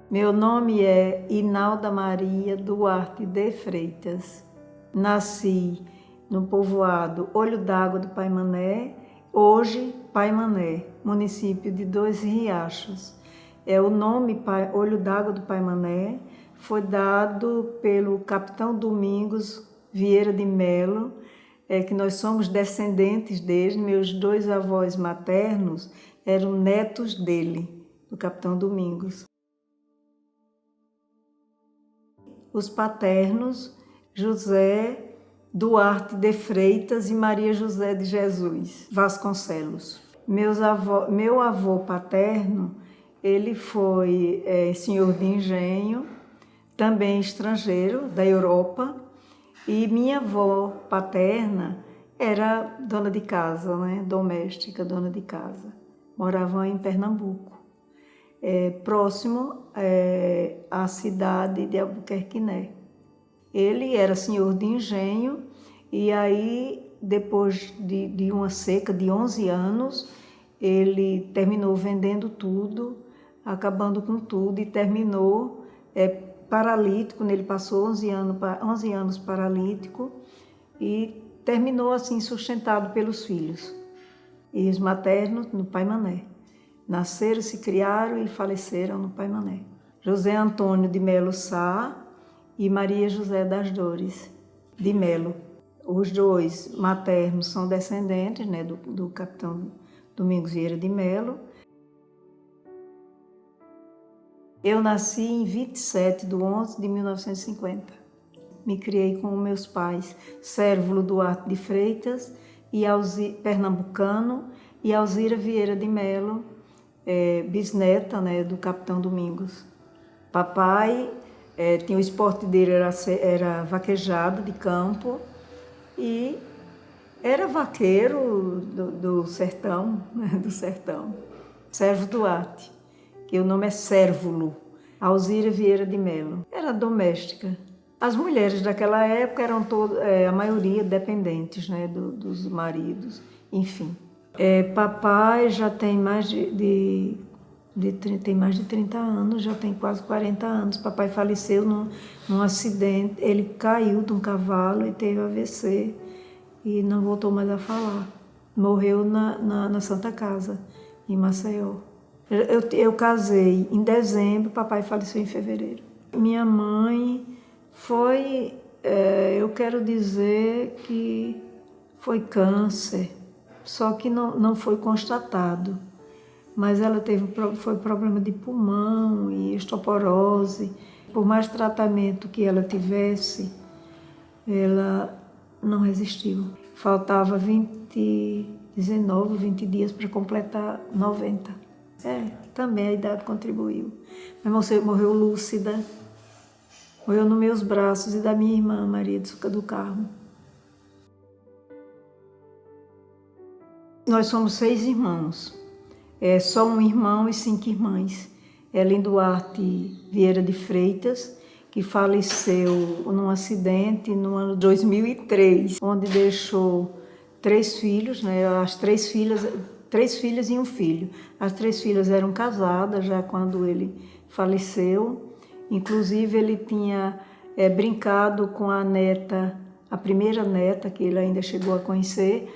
Meu nome é Inalda Maria Duarte de Freitas. Nasci no povoado Olho d'Água do Paimané, hoje Paimané, município de Dois Riachos. O nome Olho d'Água do Paimané foi dado pelo capitão Domingos Vieira de Melo, que nós somos descendentes dele. Meus dois avós maternos eram netos dele, do capitão Domingos. Os paternos, José Duarte de Freitas e Maria José de Jesus Vasconcelos. Meu avô paterno, ele foi senhor de engenho, também estrangeiro, da Europa, e minha avó paterna era dona de casa, né? Doméstica, dona de casa. Moravam em Pernambuco. Próximo à cidade de Albuquerque. Ele era senhor de engenho e aí, depois de uma seca de 11 anos, ele terminou vendendo tudo, acabando com tudo, e terminou paralítico. Ele passou 11 anos paralítico e terminou assim sustentado pelos filhos. E os maternos no Paimané. Nasceram, se criaram e faleceram no Paimané. José Antônio de Melo Sá e Maria José das Dores de Melo. Os dois maternos são descendentes, né, do capitão Domingos Vieira de Melo. Eu nasci em 27/11/1950. Me criei com meus pais, Sérvulo Duarte de Freitas, e pernambucano, e Alzira Vieira de Melo, bisneta, né, do capitão Domingos. Papai tinha o esporte dele, era vaquejado de campo, e era vaqueiro do sertão, né, do sertão. Sérvulo Duarte, que o nome é Sérvulo. Alzira Vieira de Melo. Era doméstica. As mulheres daquela época eram a maioria dependentes, né, dos maridos, enfim. Papai já tem mais de 30 anos, já tem quase 40 anos. Papai faleceu num acidente. Ele caiu de um cavalo e teve AVC e não voltou mais a falar. Morreu na Santa Casa, em Maceió. Eu casei em dezembro, papai faleceu em fevereiro. Minha mãe foi, eu quero dizer que foi câncer, só que não foi constatado. Mas ela foi problema de pulmão e osteoporose. Por mais tratamento que ela tivesse, ela não resistiu. Faltava 20 dias para completar 90. Também a idade contribuiu. Mas você morreu lúcida, morreu nos meus braços e da minha irmã, Maria de Suca do Carmo. Nós somos 6 irmãos. Só um irmão e 5 irmãs. Ellen Duarte Vieira de Freitas, que faleceu num acidente no ano 2003, onde deixou 3 filhos, né? As 3 filhas e um filho. As 3 filhas eram casadas já quando ele faleceu. Inclusive, ele tinha brincado com a neta, a primeira neta, que ele ainda chegou a conhecer.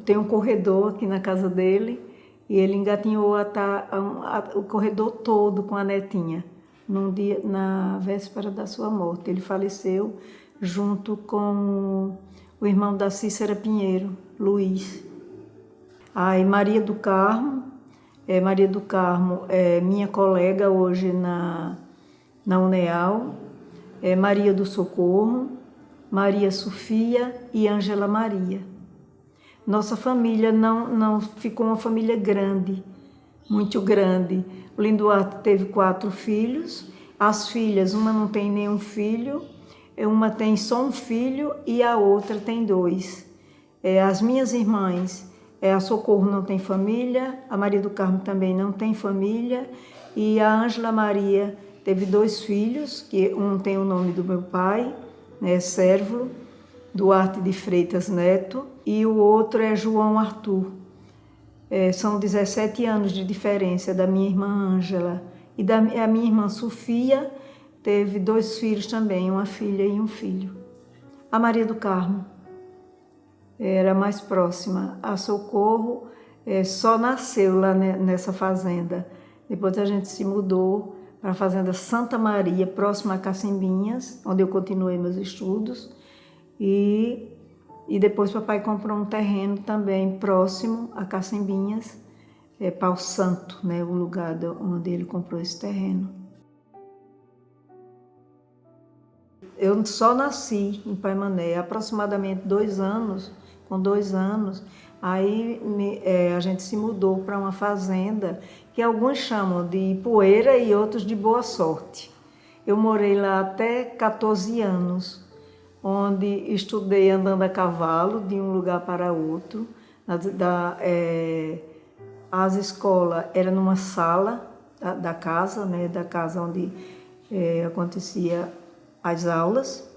Tem um corredor aqui na casa dele, e ele engatinhou o corredor todo com a netinha, na véspera da sua morte. Ele faleceu junto com o irmão da Cícera Pinheiro, Luiz. E Maria do Carmo é minha colega hoje na UNEAL, Maria do Socorro, Maria Sofia e Ângela Maria. Nossa família não ficou uma família grande, muito grande. O Lindo Duarte teve 4 filhos. As filhas, uma não tem nenhum filho, uma tem só um filho e a outra tem 2. As minhas irmãs, a Socorro não tem família, a Maria do Carmo também não tem família, e a Ângela Maria teve 2 filhos, que um tem o nome do meu pai, né, Sérvulo Duarte de Freitas Neto, e o outro é João Arthur. São 17 anos de diferença da minha irmã Ângela E a minha irmã Sofia teve 2 filhos também, uma filha e um filho. A Maria do Carmo era mais próxima. A Socorro só nasceu lá nessa fazenda. Depois a gente se mudou para a fazenda Santa Maria, próxima a Cacimbinhas, onde eu continuei meus estudos. E depois papai comprou um terreno também próximo a Cacimbinhas, Pau Santo, né, o lugar onde ele comprou esse terreno. Eu só nasci em Paimané, aproximadamente 2 anos, com 2 anos, aí a gente se mudou para uma fazenda que alguns chamam de Ipueira e outros de Boa Sorte. Eu morei lá até 14 anos, onde estudei andando a cavalo de um lugar para outro. As escolas eram numa sala da casa, né, da casa onde acontecia as aulas,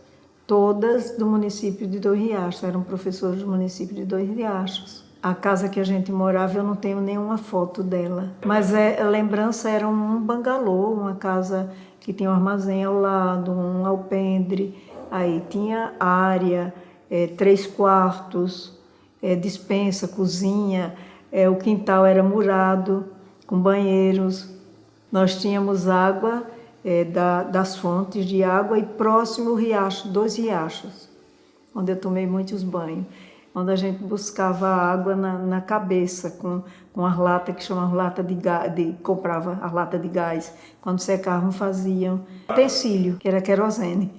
todas do município de Dois Riachos, eram professores do município de Dois Riachos. A casa que a gente morava, eu não tenho nenhuma foto dela, mas a lembrança era um bangalô, uma casa que tinha um armazém ao lado, um alpendre, aí tinha área, 3 quartos, despensa, cozinha, o quintal era murado, com banheiros. Nós tínhamos água das fontes de água e próximo o riacho, 2 riachos, onde eu tomei muitos banhos, onde a gente buscava água na cabeça com as latas que chamam lata de gás, comprava a lata de gás. Quando secavam, faziam utensílio, que era querosene,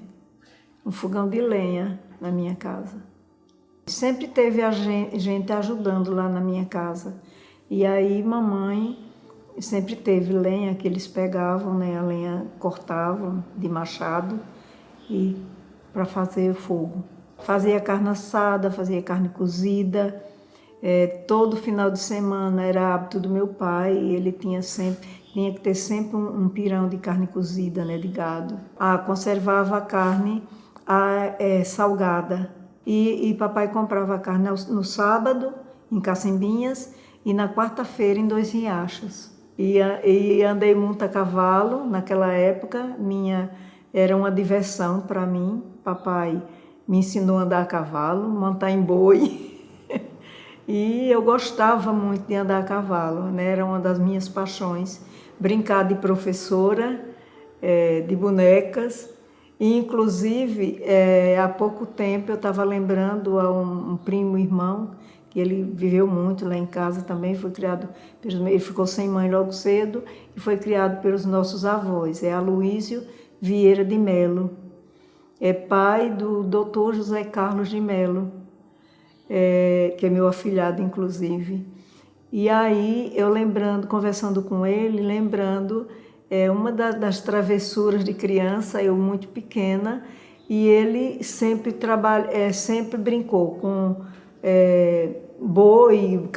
um fogão de lenha na minha casa. Sempre teve a gente ajudando lá na minha casa. E aí mamãe sempre teve lenha que eles pegavam, né? A lenha cortavam de machado e para fazer fogo. Fazia carne assada, fazia carne cozida. Todo final de semana era hábito do meu pai, e ele tinha que ter sempre um pirão de carne cozida, né, de gado. Conservava a carne salgada. E papai comprava a carne no sábado, em Cacimbinhas, e na quarta-feira, em Dois Riachos. E andei muito a cavalo naquela época, era uma diversão para mim. Papai me ensinou a andar a cavalo, montar em boi. E eu gostava muito de andar a cavalo, né? Era uma das minhas paixões. Brincar de professora, de bonecas. E, inclusive, há pouco tempo eu estava lembrando a um primo irmão, que ele viveu muito lá em casa também, ele ficou sem mãe logo cedo e foi criado pelos nossos avós. É Aloísio Vieira de Melo. É pai do Dr. José Carlos de Melo, que é meu afilhado, inclusive. E aí, eu conversando com ele, lembrando uma das travessuras de criança, eu muito pequena, e ele sempre brincou com boi,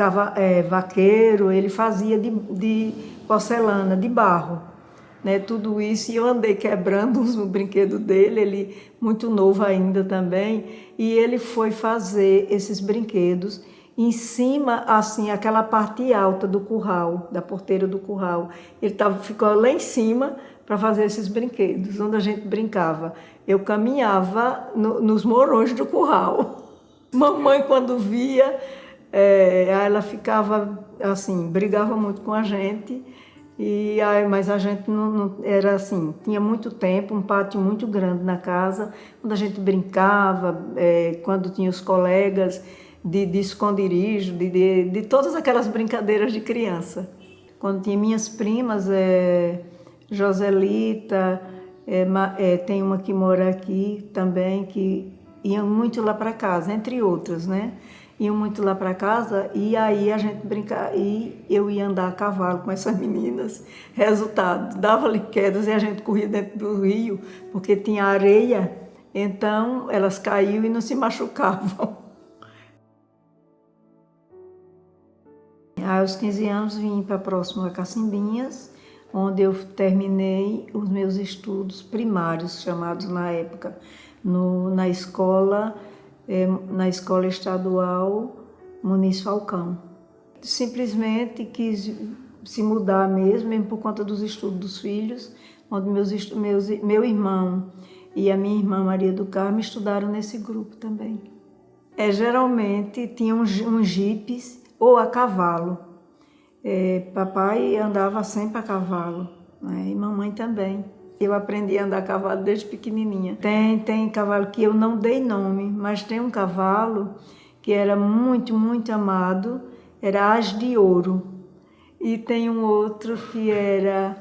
vaqueiro, ele fazia de porcelana, de barro, né, tudo isso, e eu andei quebrando os brinquedos dele, ele muito novo ainda também, e ele foi fazer esses brinquedos em cima, assim, aquela parte alta do curral, da porteira do curral. Ele ficou lá em cima para fazer esses brinquedos, onde a gente brincava. Eu caminhava nos morões do curral. Mamãe, quando via, ela ficava assim, brigava muito com a gente, mas a gente não era assim, tinha muito tempo, um pátio muito grande na casa, onde a gente brincava, quando tinha os colegas de esconderijo, de todas aquelas brincadeiras de criança. Quando tinha minhas primas, Joselita, tem uma que mora aqui também, que iam muito lá para casa, entre outras, né? Iam muito lá para casa e aí a gente brincava, e eu ia andar a cavalo com essas meninas. Resultado, dava-lhe quedas e a gente corria dentro do rio, porque tinha areia, então elas caíam e não se machucavam. Aos 15 anos vim para próximo a Cacimbinhas, onde eu terminei os meus estudos primários, chamados na época, na escola estadual Muniz Falcão. Simplesmente quis se mudar mesmo por conta dos estudos dos filhos, onde meu irmão e a minha irmã Maria do Carmo estudaram nesse grupo também. Geralmente tinha uns jipes ou a cavalo. Papai andava sempre a cavalo, né? E mamãe também. Eu aprendi a andar a cavalo desde pequenininha. Tem cavalo que eu não dei nome, mas tem um cavalo que era muito, muito amado, era As de Ouro. E tem um outro que era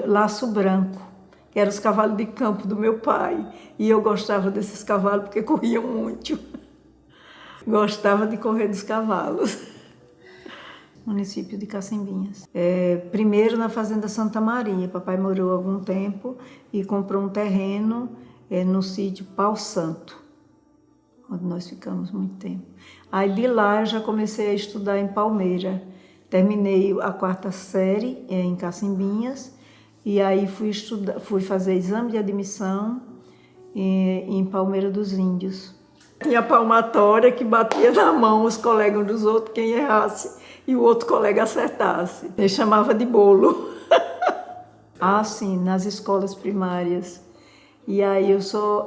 Laço Branco, que eram os cavalos de campo do meu pai. E eu gostava desses cavalos porque corriam muito. Gostava de correr dos cavalos. Município de Cacimbinhas. Primeiro na Fazenda Santa Maria. Papai morou algum tempo e comprou um terreno no sítio Pau Santo, onde nós ficamos muito tempo. Aí de lá eu já comecei a estudar em Palmeira. Terminei a 4ª série em Cacimbinhas e aí fui fazer exame de admissão em Palmeira dos Índios. Tinha palmatória que batia na mão os colegas dos outros, quem errasse, e o outro colega acertasse. Ele chamava de bolo. Sim, nas escolas primárias. E aí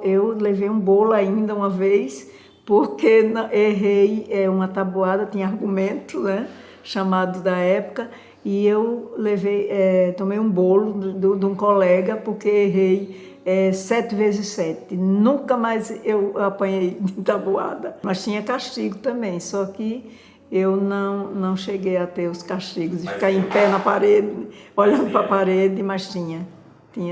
eu levei um bolo ainda uma vez, porque errei uma tabuada, tinha argumento, né, chamado da época, e eu tomei um bolo de um colega, porque errei 7 vezes 7. Nunca mais eu apanhei de tabuada. Mas tinha castigo também, só que eu não cheguei a ter os castigos de ficar em pé na parede, olhando para a parede, mas tinha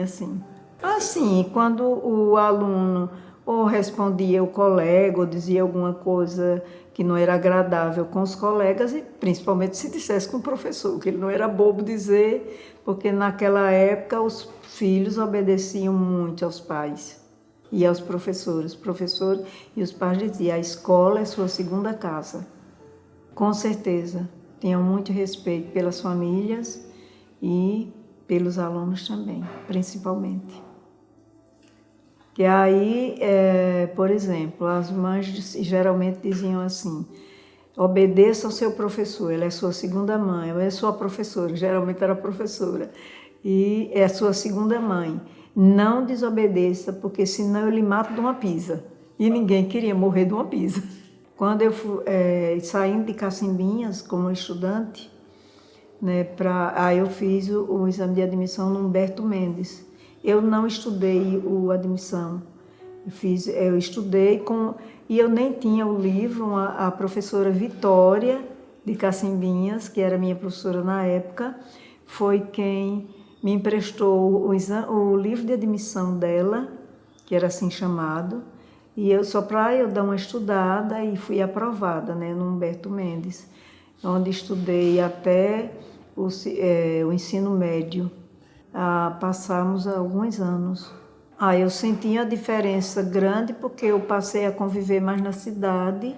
sim. Assim, quando o aluno ou respondia o colega ou dizia alguma coisa que não era agradável com os colegas, e principalmente se dissesse com o professor, que ele não era bobo dizer, porque naquela época os filhos obedeciam muito aos pais e aos professores. Professor e os pais diziam: a escola é sua segunda casa. Com certeza, tenham muito respeito pelas famílias e pelos alunos também, principalmente. Que aí, por exemplo, as mães geralmente diziam assim: obedeça ao seu professor, ele é sua segunda mãe, ou é sua professora, geralmente era professora, e é sua segunda mãe. Não desobedeça, porque senão eu lhe mato de uma pisa. E ninguém queria morrer de uma pisa. Quando eu fui saindo de Cacimbinhas como estudante, né, aí eu fiz o exame de admissão no Humberto Mendes. Eu não estudei a admissão. Eu estudei e eu nem tinha o livro. A professora Vitória de Cacimbinhas, que era minha professora na época, foi quem me emprestou o livro de admissão dela, que era assim chamado, e só para eu dar uma estudada, e fui aprovada, né, no Humberto Mendes, onde estudei até o ensino médio. Passamos alguns anos. Eu senti a diferença grande, porque eu passei a conviver mais na cidade,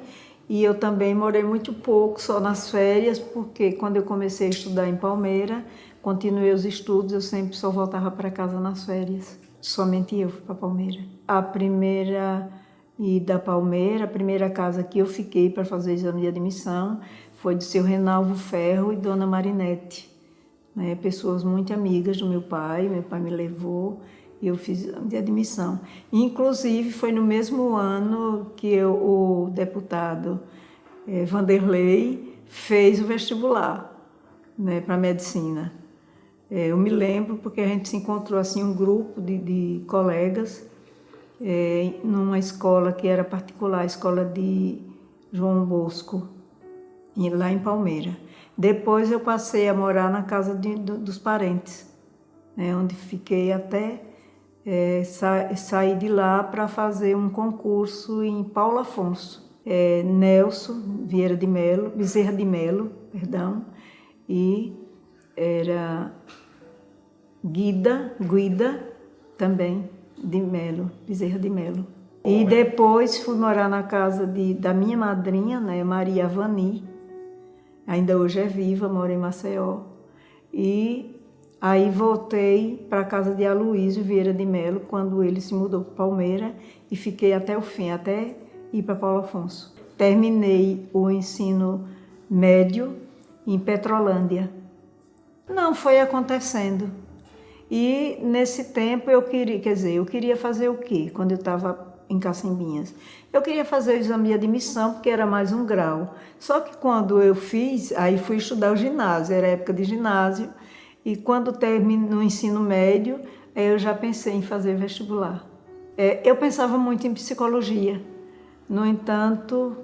e eu também morei muito pouco, só nas férias, porque quando eu comecei a estudar em Palmeira, continuei os estudos, eu sempre só voltava para casa nas férias. Somente eu fui para Palmeira. A primeira casa que eu fiquei para fazer exame de admissão foi do seu Renalvo Ferro e Dona Marinete, né? Pessoas muito amigas do meu pai me levou e eu fiz exame de admissão. Inclusive, foi no mesmo ano que o deputado Vanderlei fez o vestibular, né, para medicina. Eu me lembro porque a gente se encontrou assim, um grupo de colegas numa escola que era particular, a escola de João Bosco, lá em Palmeira. Depois eu passei a morar na casa dos parentes, né, onde fiquei até sair de lá para fazer um concurso em Paulo Afonso. Nelson Bezerra de Melo, e era Guida também Bezerra de Melo. E depois fui morar na casa da minha madrinha, né, Maria Vani, ainda hoje é viva, mora em Maceió. E aí voltei para a casa de Aloísio Vieira de Melo, quando ele se mudou para Palmeira, e fiquei até o fim, até ir para Paulo Afonso. Terminei o ensino médio em Petrolândia. Não, foi acontecendo. E nesse tempo eu queria fazer o quê? Quando eu estava em Cacimbinhas. Eu queria fazer o exame de admissão, porque era mais um grau. Só que quando eu fiz, aí fui estudar o ginásio, era época de ginásio, e quando terminou o ensino médio, eu já pensei em fazer vestibular. Eu pensava muito em psicologia, no entanto,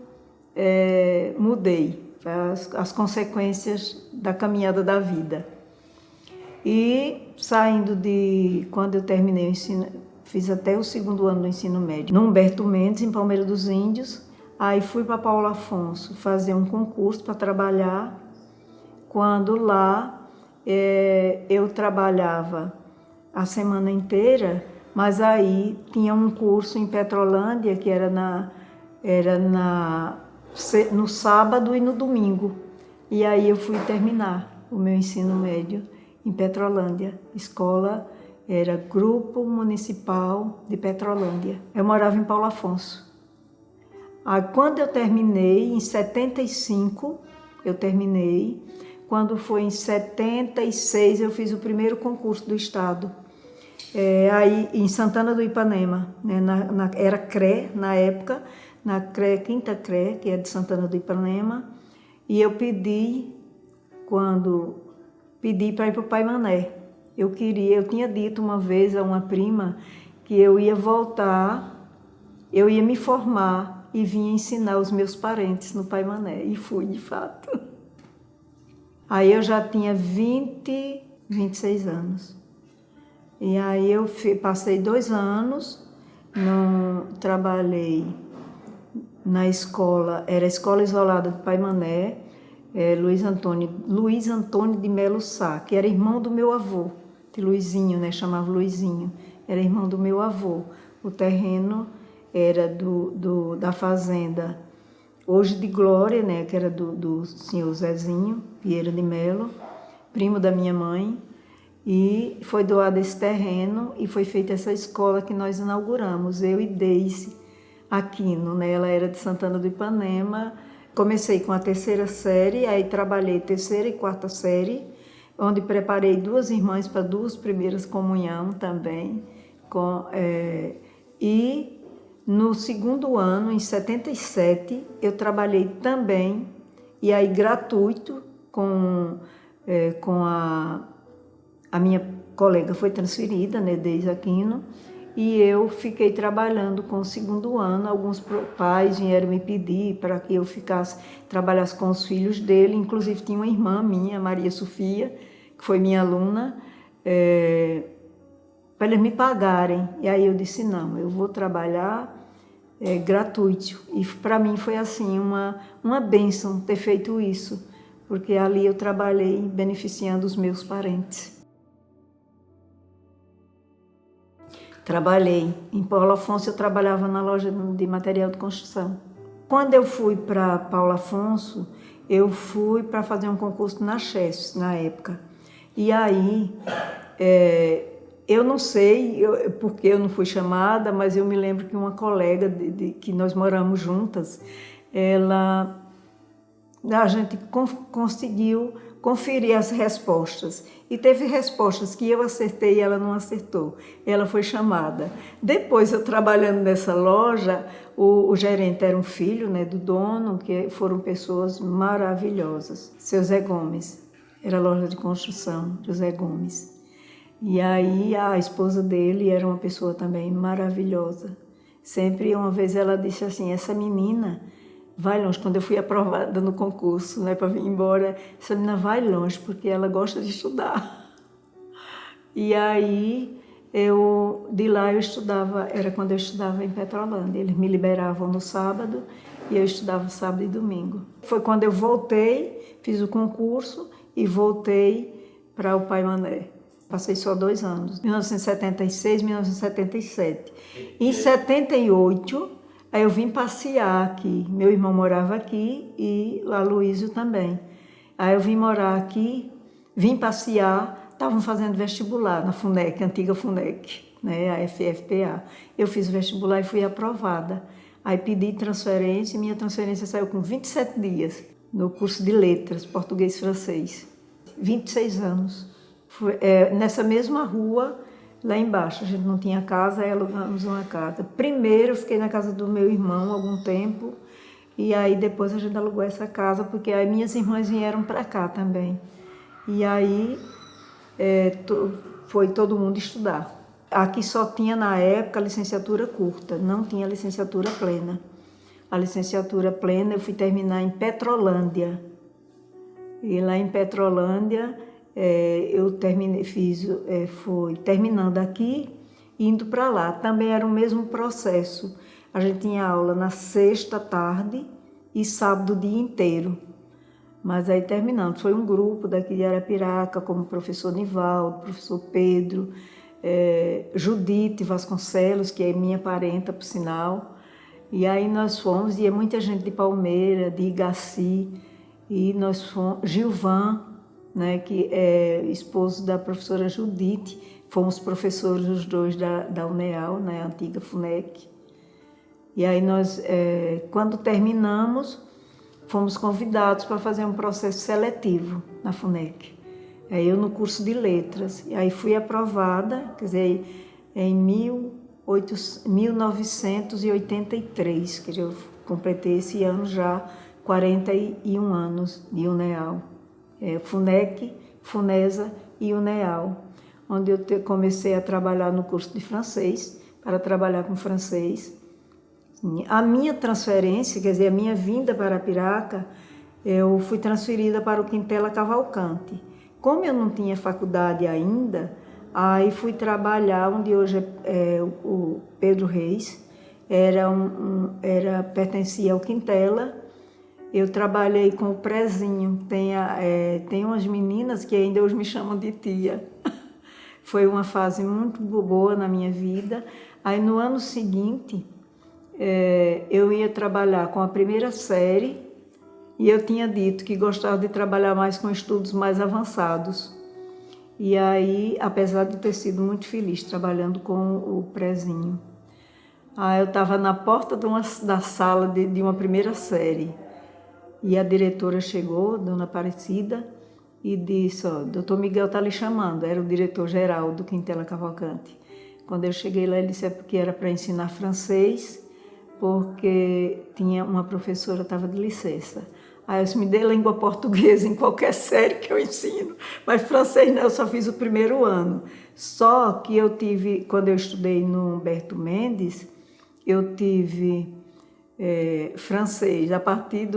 mudei as consequências da caminhada da vida. E quando eu terminei o ensino, fiz até o 2º ano do ensino médio, no Humberto Mendes, em Palmeira dos Índios. Aí fui para Paulo Afonso fazer um concurso para trabalhar. Quando lá eu trabalhava a semana inteira, mas aí tinha um curso em Petrolândia que era no sábado e no domingo. E aí eu fui terminar o meu ensino médio em Petrolândia, escola era Grupo Municipal de Petrolândia. Eu morava em Paulo Afonso. Aí, quando eu terminei, em 75, eu terminei. Quando foi em 76, eu fiz o primeiro concurso do Estado. Aí em Santana do Ipanema, né, era CRE na época, na CRE, quinta CRE, que é de Santana do Ipanema, e eu pedi para ir para o Paimané. Eu tinha dito uma vez a uma prima que eu ia voltar, eu ia me formar e vinha ensinar os meus parentes no Paimané, e fui de fato. Aí eu já tinha 26 anos. E aí eu passei 2 anos, trabalhei na escola, era a Escola Isolada do Paimané, Luiz Antônio de Melo Sá, que era irmão do meu avô, de Luizinho, né, chamava Luizinho, era irmão do meu avô. O terreno era da fazenda, hoje de Glória, né, que era do senhor Zezinho Vieira de Melo, primo da minha mãe, e foi doado esse terreno e foi feita essa escola que nós inauguramos, eu e Deise Aquino, né, ela era de Santana do Ipanema. Comecei com a 3ª série, aí trabalhei 3ª e 4ª série, onde preparei 2 irmãs para 2 primeiras comunhão também. E no 2º ano, em 77, eu trabalhei também, e aí gratuito, com a minha colega foi transferida, né, Deise Aquino, e eu fiquei trabalhando com o 2º ano. Alguns pais vieram me pedir para que eu trabalhasse com os filhos dele. Inclusive tinha uma irmã minha, Maria Sofia, que foi minha aluna, para eles me pagarem. E aí eu disse, não, eu vou trabalhar gratuito. E para mim foi assim, uma bênção ter feito isso, porque ali eu trabalhei beneficiando os meus parentes. Trabalhei. Em Paulo Afonso eu trabalhava na loja de material de construção. Quando eu fui para Paulo Afonso, eu fui para fazer um concurso na Chess, na época. E aí, eu não sei porque eu não fui chamada, mas eu me lembro que uma colega que nós moramos juntas, a gente conseguiu conferir as respostas. E teve respostas que eu acertei e ela não acertou. Ela foi chamada. Depois, eu trabalhando nessa loja, o gerente era um filho, né, do dono, que foram pessoas maravilhosas. Seu Zé Gomes. Era loja de construção, José Gomes. E aí, a esposa dele era uma pessoa também maravilhosa. Sempre, uma vez ela disse assim, essa menina vai longe. Quando eu fui aprovada no concurso, né, para vir embora, essa menina vai longe, porque ela gosta de estudar. E aí, de lá eu estudava, era quando eu estudava em Petrolândia. Eles me liberavam no sábado e eu estudava sábado e domingo. Foi quando eu voltei, fiz o concurso e voltei para o Paimané. Passei só 2 anos, 1976, 1977. Em 78, aí eu vim passear aqui. Meu irmão morava aqui e o Aloísio também. Aí eu vim morar aqui, vim passear, estavam fazendo vestibular na FUNEC, antiga FUNEC, né, a FFPA. Eu fiz o vestibular e fui aprovada. Aí pedi transferência, minha transferência saiu com 27 dias. no curso de letras, português e francês. 26 anos. Nessa mesma rua, lá embaixo, a gente não tinha casa, aí alugamos uma casa. Primeiro eu fiquei na casa do meu irmão algum tempo, e aí depois a gente alugou essa casa, porque aí minhas irmãs vieram para cá também. E aí foi todo mundo estudar. Aqui só tinha na época licenciatura curta, não tinha licenciatura plena. A licenciatura plena eu fui terminar em Petrolândia. E lá em Petrolândia eu fui terminando aqui e indo para lá. Também era o mesmo processo. A gente tinha aula na sexta tarde e sábado o dia inteiro. Mas aí terminando. Foi um grupo daqui de Arapiraca, como o professor Nivaldo, professor Pedro, Judite Vasconcelos, que é minha parenta, por sinal. E aí nós fomos, e muita gente de Palmeira, de Igaci, e nós fomos, Gilvan, né, que é esposo da professora Judite, fomos professores os dois da UNEAL, né, a antiga FUNEC. E aí nós, quando terminamos, fomos convidados para fazer um processo seletivo na FUNEC. Aí eu no curso de letras, e aí fui aprovada, quer dizer, em 1983, que eu completei esse ano já 41 anos de UNEAL. FUNEC, FUNESA e UNEAL, onde eu comecei a trabalhar no curso de francês, para trabalhar com francês. A minha transferência, quer dizer, a minha vinda para Arapiraca, eu fui transferida para o Quintela Cavalcante. Como eu não tinha faculdade ainda, aí fui trabalhar onde hoje é o Pedro Reis, pertencia ao Quintela. Eu trabalhei com o Prezinho, tem umas meninas que ainda hoje me chamam de tia. Foi uma fase muito boa na minha vida. Aí no ano seguinte, eu ia trabalhar com a primeira série e eu tinha dito que gostava de trabalhar mais com estudos mais avançados. E aí, apesar de ter sido muito feliz trabalhando com o Prezinho, eu estava na porta da sala de uma primeira série e a diretora chegou, Dona Aparecida, e disse: Doutor Miguel está lhe chamando. Era o diretor-geral do Quintela Cavalcante. Quando eu cheguei lá, ele disse porque era para ensinar francês, porque tinha uma professora, estava de licença. Aí eu disse: me dê língua portuguesa em qualquer série que eu ensino, mas francês não, eu só fiz o primeiro ano. Só que quando eu estudei no Humberto Mendes, eu tive francês a partir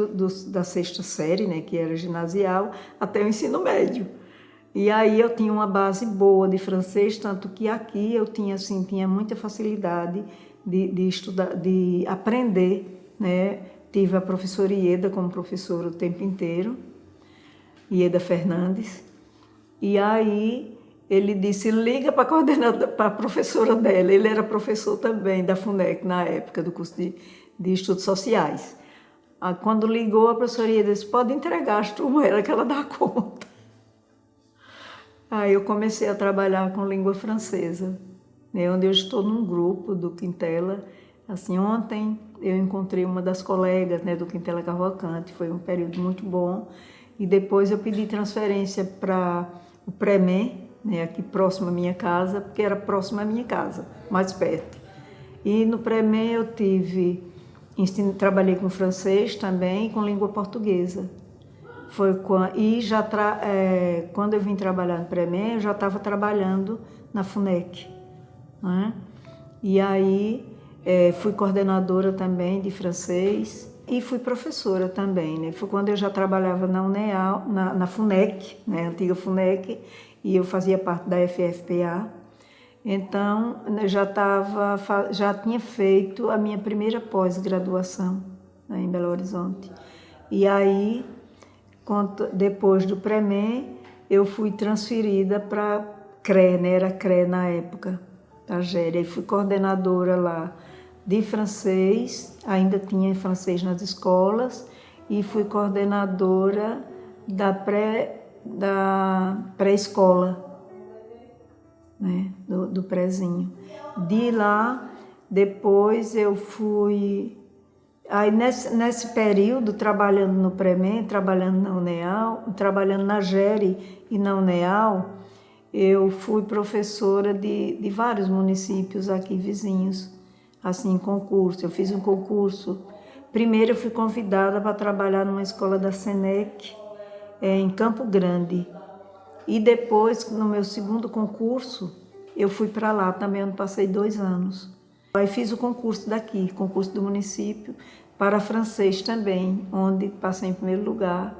da sexta série, né, que era ginasial, até o ensino médio. E aí eu tinha uma base boa de francês, tanto que aqui eu tinha muita facilidade de estudar, de aprender, né? Tive a professora Ieda como professora o tempo inteiro, Ieda Fernandes. E aí ele disse: liga para a professora dela. Ele era professor também da FUNEC na época, do curso de Estudos Sociais. Quando ligou, a professora Ieda disse: pode entregar as turmas, era que ela dá conta. Aí eu comecei a trabalhar com língua francesa, né, onde eu estou num grupo do Quintela. Assim, ontem eu encontrei uma das colegas, né, do Quintela Cavalcante, foi um período muito bom. E depois eu pedi transferência para o Premê, né, aqui próximo à minha casa, porque era próximo à minha casa, mais perto. E no Premê eu trabalhei com francês também e com língua portuguesa. Quando eu vim trabalhar no Premê, eu já estava trabalhando na FUNEC, né? E aí fui coordenadora também de francês e fui professora também, né? Foi quando eu já trabalhava na UNEAL, na FUNEC, né? Antiga FUNEC, e eu fazia parte da FFPA. Então, eu já tinha feito a minha primeira pós-graduação, né, em Belo Horizonte. E aí, depois do Premê, eu fui transferida para CRE, né? Era CRE na época, da Géria, e fui coordenadora lá de francês, ainda tinha francês nas escolas, e fui coordenadora da pré-escola, né? do Prezinho. De lá, depois eu fui... Aí nesse período, trabalhando no Premem, trabalhando na UNEAL, trabalhando na GERE e na UNEAL, eu fui professora de vários municípios aqui vizinhos, assim, em concurso. Eu fiz um concurso. Primeiro eu fui convidada para trabalhar numa escola da SENEC, em Campo Grande. E depois, no meu segundo concurso, eu fui para lá também, onde passei 2 anos. Aí fiz o concurso daqui, concurso do município, para francês também, onde passei em primeiro lugar.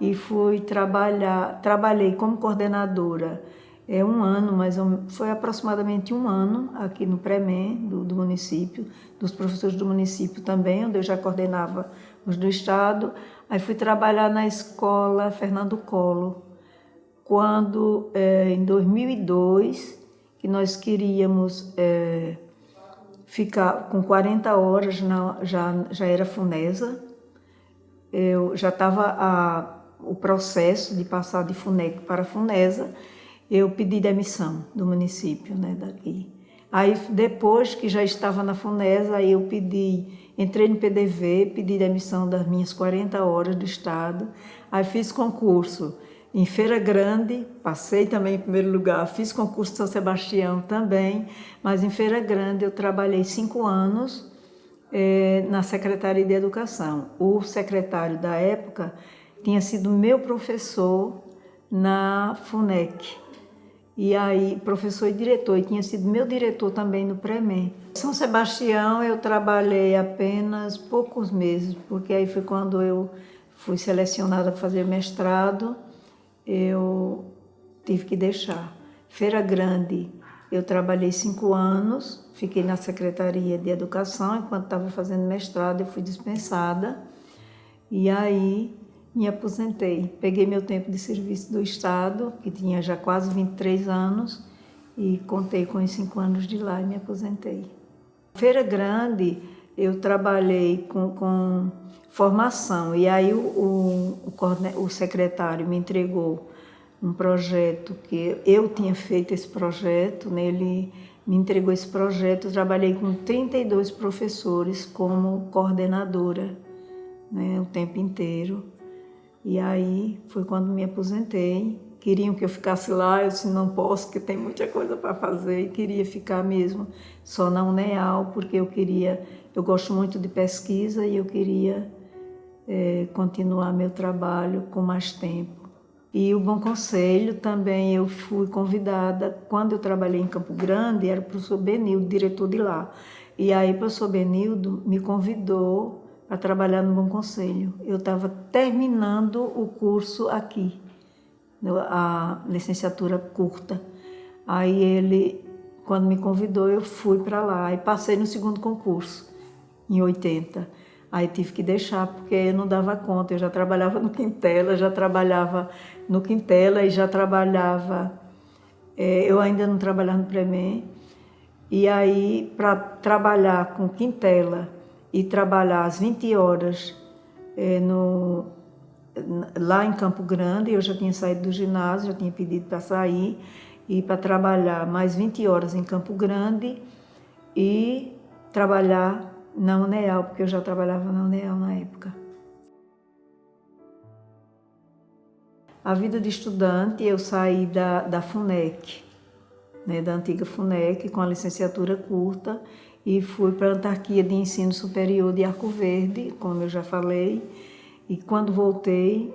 E fui trabalhei como coordenadora 1 ano, mas foi aproximadamente 1 ano aqui no Premem do município, dos professores do município também, onde eu já coordenava os do estado. Aí fui trabalhar na escola Fernando Collor, quando em 2002, que nós queríamos ficar com 40 horas, já era FUNESA, já estava o processo de passar de FUNEC para FUNESA, eu pedi demissão do município, né, daqui. Aí, depois que já estava na FUNESA, aí eu entrei no PDV, pedi demissão das minhas 40 horas do estado, aí fiz concurso em Feira Grande, passei também em primeiro lugar, fiz concurso em São Sebastião também, mas em Feira Grande eu trabalhei 5 anos na Secretaria de Educação. O secretário da época tinha sido meu professor na FUNEC. E aí, professor e diretor, e tinha sido meu diretor também no Premem. Em São Sebastião eu trabalhei apenas poucos meses, porque aí foi quando eu fui selecionada para fazer mestrado, eu tive que deixar. Feira Grande, eu trabalhei 5 anos, fiquei na Secretaria de Educação, enquanto estava fazendo mestrado eu fui dispensada, e aí me aposentei. Peguei meu tempo de serviço do Estado, que tinha já quase 23 anos, e contei com os 5 anos de lá e me aposentei. Feira Grande, eu trabalhei com formação, e aí o secretário me entregou um projeto, que eu tinha feito esse projeto, né? Ele me entregou esse projeto, eu trabalhei com 32 professores como coordenadora, né, o tempo inteiro. E aí foi quando me aposentei. Queriam que eu ficasse lá, eu disse, não posso, porque tem muita coisa para fazer, e queria ficar mesmo só na UNEAL, porque eu gosto muito de pesquisa e eu queria continuar meu trabalho com mais tempo. E o Bom Conselho também eu fui convidada, quando eu trabalhei em Campo Grande, era o professor Benildo, diretor de lá. E aí o professor Benildo me convidou a trabalhar no Bom Conselho. Eu estava terminando o curso aqui, a licenciatura curta. Aí ele, quando me convidou, eu fui para lá e passei no segundo concurso, em 80. Aí tive que deixar, porque eu não dava conta. Eu já trabalhava no Quintela, e já trabalhava... eu ainda não trabalhava no Premem. E aí, para trabalhar com Quintela e trabalhar às 20 horas lá em Campo Grande, eu já tinha saído do ginásio, já tinha pedido para sair, e para trabalhar mais 20 horas em Campo Grande e trabalhar na UNEAL, porque eu já trabalhava na UNEAL na época. A vida de estudante, eu saí da FUNEC, né, da antiga FUNEC, com a licenciatura curta, e fui para a Autarquia de Ensino Superior de Arco Verde, como eu já falei, e quando voltei,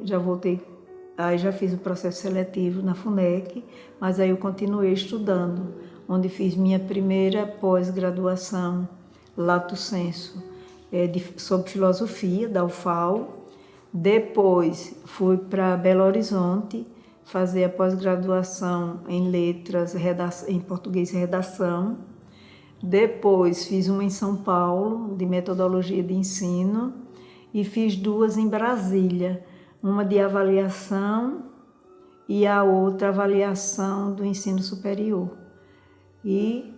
aí já fiz o processo seletivo na FUNEC, mas aí eu continuei estudando, onde fiz minha primeira pós-graduação, lato sensu, sobre filosofia, da UFAL. Depois fui para Belo Horizonte fazer a pós-graduação em letras, em português e redação. Depois fiz uma em São Paulo, de metodologia de ensino, e fiz 2 em Brasília, uma de avaliação e a outra avaliação do ensino superior. E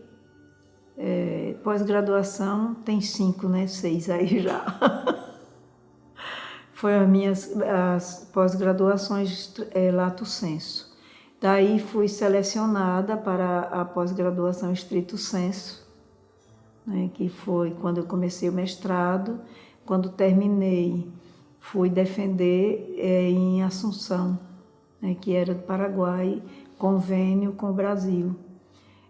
pós-graduação tem 5, né? 6 aí já. Foi as pós-graduações lato sensu. Daí fui selecionada para a pós-graduação stricto sensu, né, que foi quando eu comecei o mestrado. Quando terminei, fui defender em Assunção, né, que era do Paraguai, convênio com o Brasil.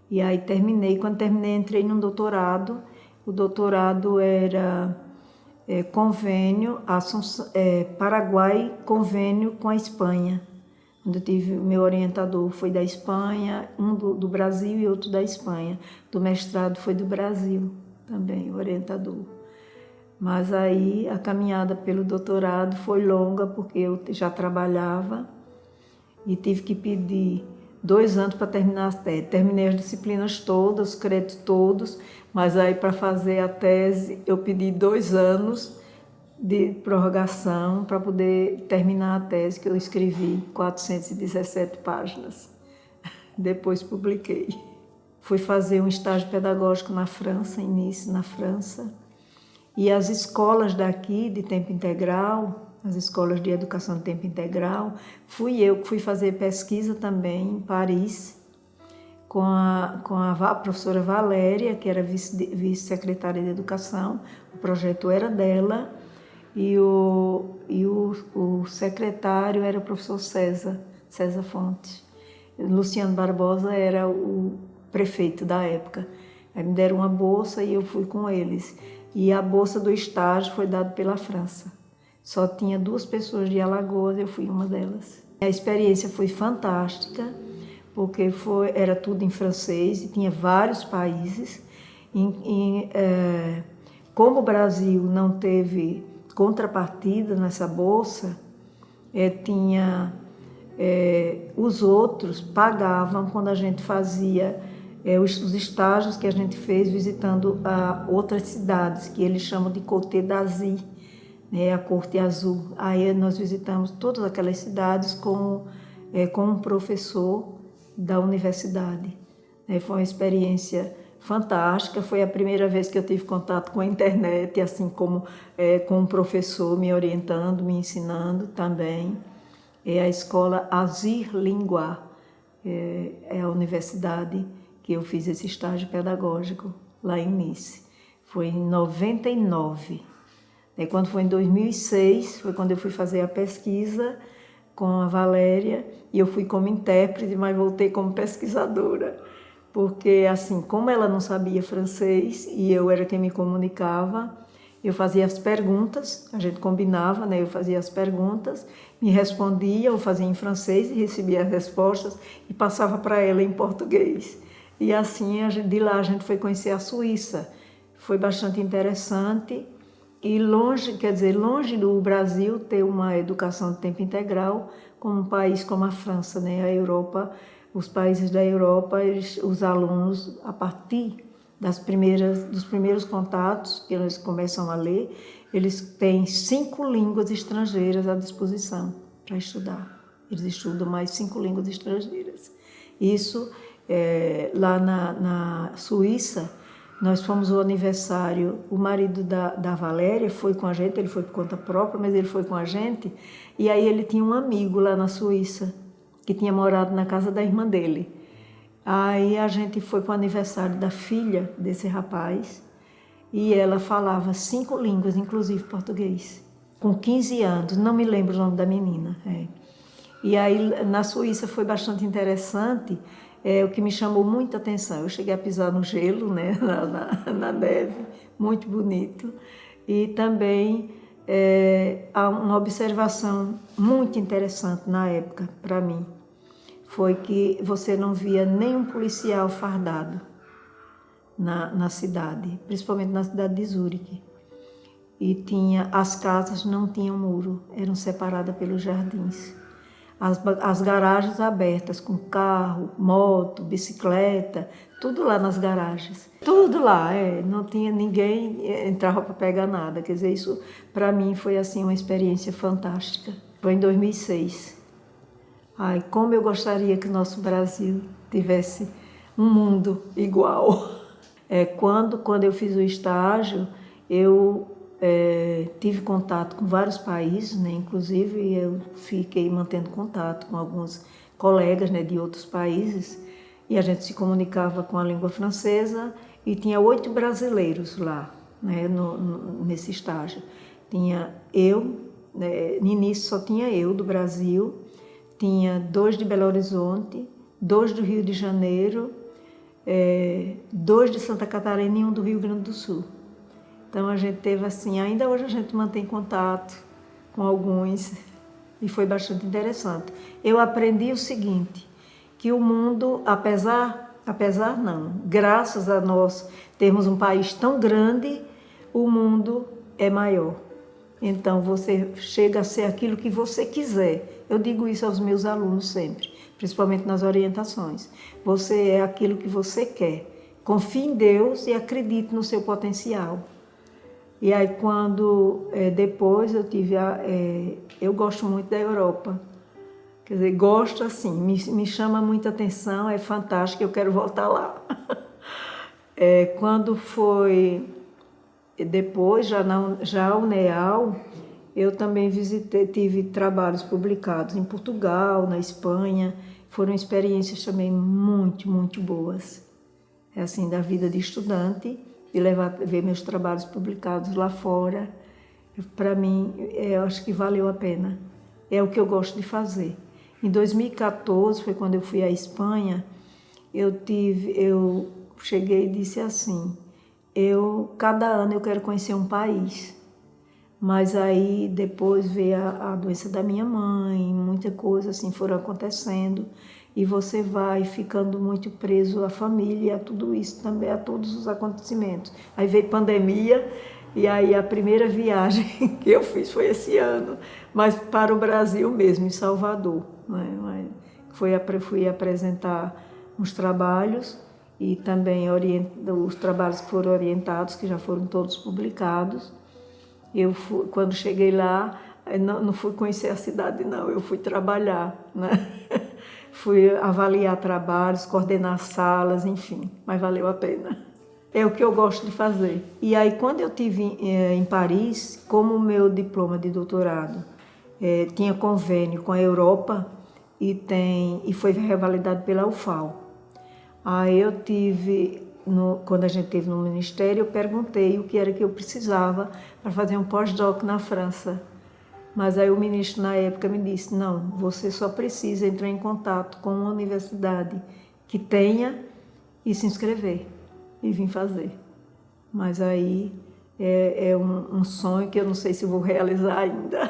E aí terminei. Quando terminei, entrei num doutorado. O doutorado era convênio, Paraguai, convênio com a Espanha. Onde eu tive meu orientador foi da Espanha, um do Brasil e outro da Espanha. Do mestrado foi do Brasil também, o orientador. Mas aí a caminhada pelo doutorado foi longa, porque eu já trabalhava e tive que pedir 2 anos para terminar a tese. Terminei as disciplinas todas, os créditos todos, mas aí para fazer a tese eu pedi 2 anos de prorrogação para poder terminar a tese, que eu escrevi 417 páginas. Depois publiquei. Fui fazer um estágio pedagógico na França, em Nice, na França. E as escolas daqui de tempo integral, as escolas de educação de tempo integral, fui eu que fui fazer pesquisa também em Paris, com a professora Valéria, que era vice-secretária de Educação. O projeto era dela, e o secretário era o professor César Fonte. Luciano Barbosa era o prefeito da época. Aí me deram uma bolsa e eu fui com eles. E a bolsa do estágio foi dada pela França. Só tinha 2 pessoas de Alagoas, eu fui uma delas. A experiência foi fantástica, porque era tudo em francês e tinha vários países. Como o Brasil não teve contrapartida nessa bolsa, os outros pagavam quando a gente fazia os estágios que a gente fez visitando outras cidades, que eles chamam de Côte d'Azur, né, a Corte Azul. Aí nós visitamos todas aquelas cidades com um professor da universidade. Foi uma experiência fantástica, foi a primeira vez que eu tive contato com a internet, assim como com um professor me orientando, me ensinando também. É a escola Azir Linguá, é a universidade que eu fiz esse estágio pedagógico lá em Nice. Foi em 99. Quando foi em 2006, foi quando eu fui fazer a pesquisa com a Valéria, e eu fui como intérprete, mas voltei como pesquisadora. Porque, assim, como ela não sabia francês e eu era quem me comunicava, eu fazia as perguntas, a gente combinava, né? Eu fazia as perguntas, me respondia, eu fazia em francês e recebia as respostas e passava para ela em português. E assim, de lá a gente foi conhecer a Suíça. Foi bastante interessante e longe do Brasil ter uma educação de tempo integral, como um país como a França, né? A Europa, os países da Europa, os alunos, a partir dos primeiros contatos que eles começam a ler, eles têm 5 línguas estrangeiras à disposição para estudar. Eles estudam mais 5 línguas estrangeiras. Isso, lá na Suíça, nós fomos ao aniversário, o marido da Valéria foi com a gente, ele foi por conta própria, mas ele foi com a gente, e aí ele tinha um amigo lá na Suíça, que tinha morado na casa da irmã dele. Aí a gente foi para o aniversário da filha desse rapaz e ela falava 5 línguas, inclusive português, com 15 anos, não me lembro o nome da menina. E aí na Suíça foi bastante interessante, o que me chamou muita atenção. Eu cheguei a pisar no gelo, né, na neve, muito bonito. E também há uma observação muito interessante na época, para mim, foi que você não via nenhum policial fardado na cidade, principalmente na cidade de Zurique. E as casas não tinham muro, eram separadas pelos jardins. As garagens abertas, com carro, moto, bicicleta, tudo lá nas garagens. Tudo lá, não tinha ninguém entrava para pegar nada. Quer dizer, isso para mim foi assim uma experiência fantástica. Foi em 2006. Ai, como eu gostaria que o nosso Brasil tivesse um mundo igual. Quando eu fiz o estágio, eu tive contato com vários países, né? Inclusive eu fiquei mantendo contato com alguns colegas, né, de outros países, e a gente se comunicava com a língua francesa, e tinha 8 brasileiros lá, né, nesse estágio. Tinha eu, né, no início só tinha eu do Brasil, tinha 2 de Belo Horizonte, 2 do Rio de Janeiro, 2 de Santa Catarina e 1 do Rio Grande do Sul. Então a gente teve assim, ainda hoje a gente mantém contato com alguns e foi bastante interessante. Eu aprendi o seguinte, que o mundo, apesar não, graças a nós termos um país tão grande, o mundo é maior. Então você chega a ser aquilo que você quiser. Eu digo isso aos meus alunos sempre, principalmente nas orientações. Você é aquilo que você quer. Confie em Deus e acredite no seu potencial. E aí depois eu eu gosto muito da Europa. Quer dizer, gosto assim, me chama muita atenção, é fantástico, eu quero voltar lá. Quando foi depois, já o NEAL, eu também tive trabalhos publicados em Portugal, na Espanha, foram experiências também muito, muito boas. Assim, da vida de estudante, e ver meus trabalhos publicados lá fora, para mim, eu acho que valeu a pena. É o que eu gosto de fazer. Em 2014, foi quando eu fui à Espanha, eu cheguei e disse assim, cada ano eu quero conhecer um país, mas aí depois veio a doença da minha mãe, muita coisa assim foram acontecendo, e você vai ficando muito preso à família, a tudo isso também, a todos os acontecimentos. Aí veio pandemia, e aí a primeira viagem que eu fiz foi esse ano, mas para o Brasil mesmo, em Salvador. Né? Fui apresentar uns trabalhos, e também os trabalhos que foram orientados, que já foram todos publicados. Quando cheguei lá, não fui conhecer a cidade, não, eu fui trabalhar, né? Fui avaliar trabalhos, coordenar salas, enfim, mas valeu a pena. É o que eu gosto de fazer. E aí, quando eu estive em Paris, como o meu diploma de doutorado tinha convênio com a Europa e foi revalidado pela UFAL. Aí quando a gente esteve no Ministério, eu perguntei o que era que eu precisava para fazer um pós-doc na França. Mas aí o ministro, na época, me disse, não, você só precisa entrar em contato com uma universidade que tenha e se inscrever, e vim fazer. Mas aí é um sonho que eu não sei se vou realizar ainda.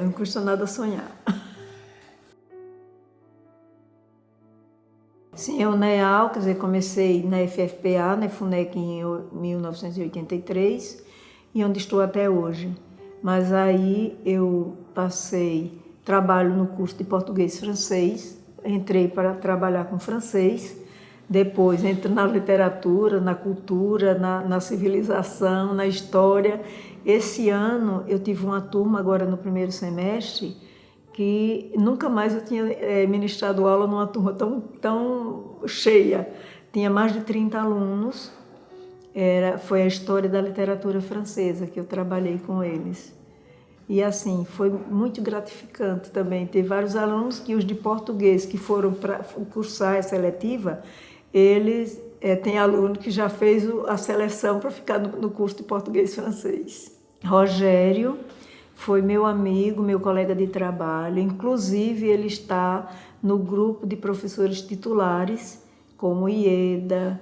Não custa nada sonhar. Sim, eu NEAL, quer dizer, comecei na FFPA, na FUNEC em 1983, e onde estou até hoje. Mas aí eu trabalho no curso de português e francês, entrei para trabalhar com francês, depois entro na literatura, na cultura, na civilização, na história. Esse ano eu tive uma turma agora no primeiro semestre, que nunca mais eu tinha ministrado aula numa turma tão cheia. Tinha mais de 30 alunos, foi a história da literatura francesa que eu trabalhei com eles. E assim, foi muito gratificante também ter vários alunos que os de português que foram para cursar a seletiva, eles têm aluno que já fez a seleção para ficar no curso de português e francês. Rogério foi meu amigo, meu colega de trabalho, inclusive ele está no grupo de professores titulares, como Ieda,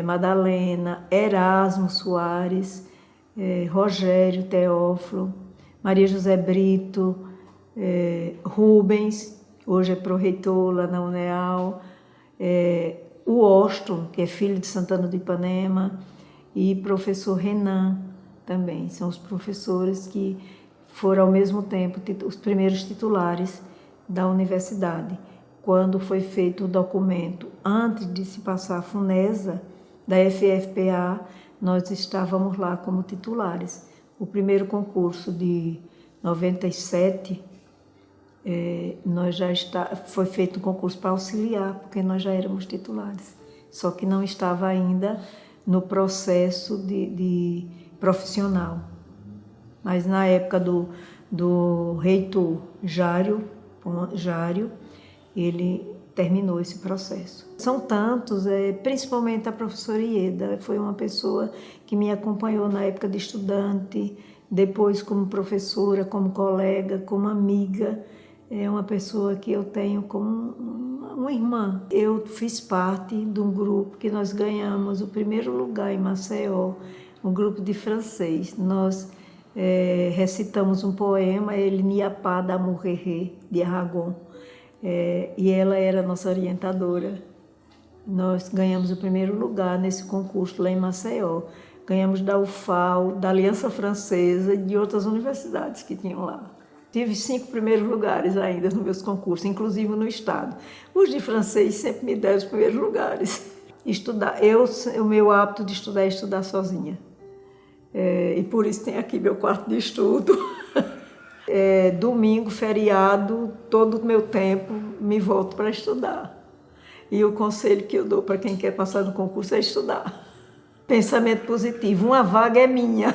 Madalena, Erasmo Soares, Rogério Teófilo, Maria José Brito, Rubens, hoje é pró-reitor lá na UNEAL, o Austin, que é filho de Santana do Ipanema, e professor Renan também, são os professores que foram ao mesmo tempo os primeiros titulares da universidade. Quando foi feito o documento, antes de se passar a FUNESA, da FFPA, nós estávamos lá como titulares. O primeiro concurso de 97, foi feito um concurso para auxiliar, porque nós já éramos titulares, só que não estava ainda no processo de profissional. Mas na época do reitor Jário, ele terminou esse processo. São tantos, principalmente a professora Ieda, foi uma pessoa que me acompanhou na época de estudante, depois como professora, como colega, como amiga. É uma pessoa que eu tenho como uma irmã. Eu fiz parte de um grupo que nós ganhamos o primeiro lugar em Maceió, um grupo de francês. Nós recitamos um poema, El n'y a pas d'amour erré, de Aragon, e ela era nossa orientadora. Nós ganhamos o primeiro lugar nesse concurso lá em Maceió. Ganhamos da UFAL, da Aliança Francesa e de outras universidades que tinham lá. Tive 5 primeiros lugares ainda nos meus concursos, inclusive no estado. Os de francês sempre me deram os primeiros lugares. O meu hábito de estudar é estudar sozinha. E por isso tem aqui meu quarto de estudo. Domingo, feriado, todo o meu tempo me volto para estudar. E o conselho que eu dou para quem quer passar no concurso é estudar. Pensamento positivo, uma vaga é minha.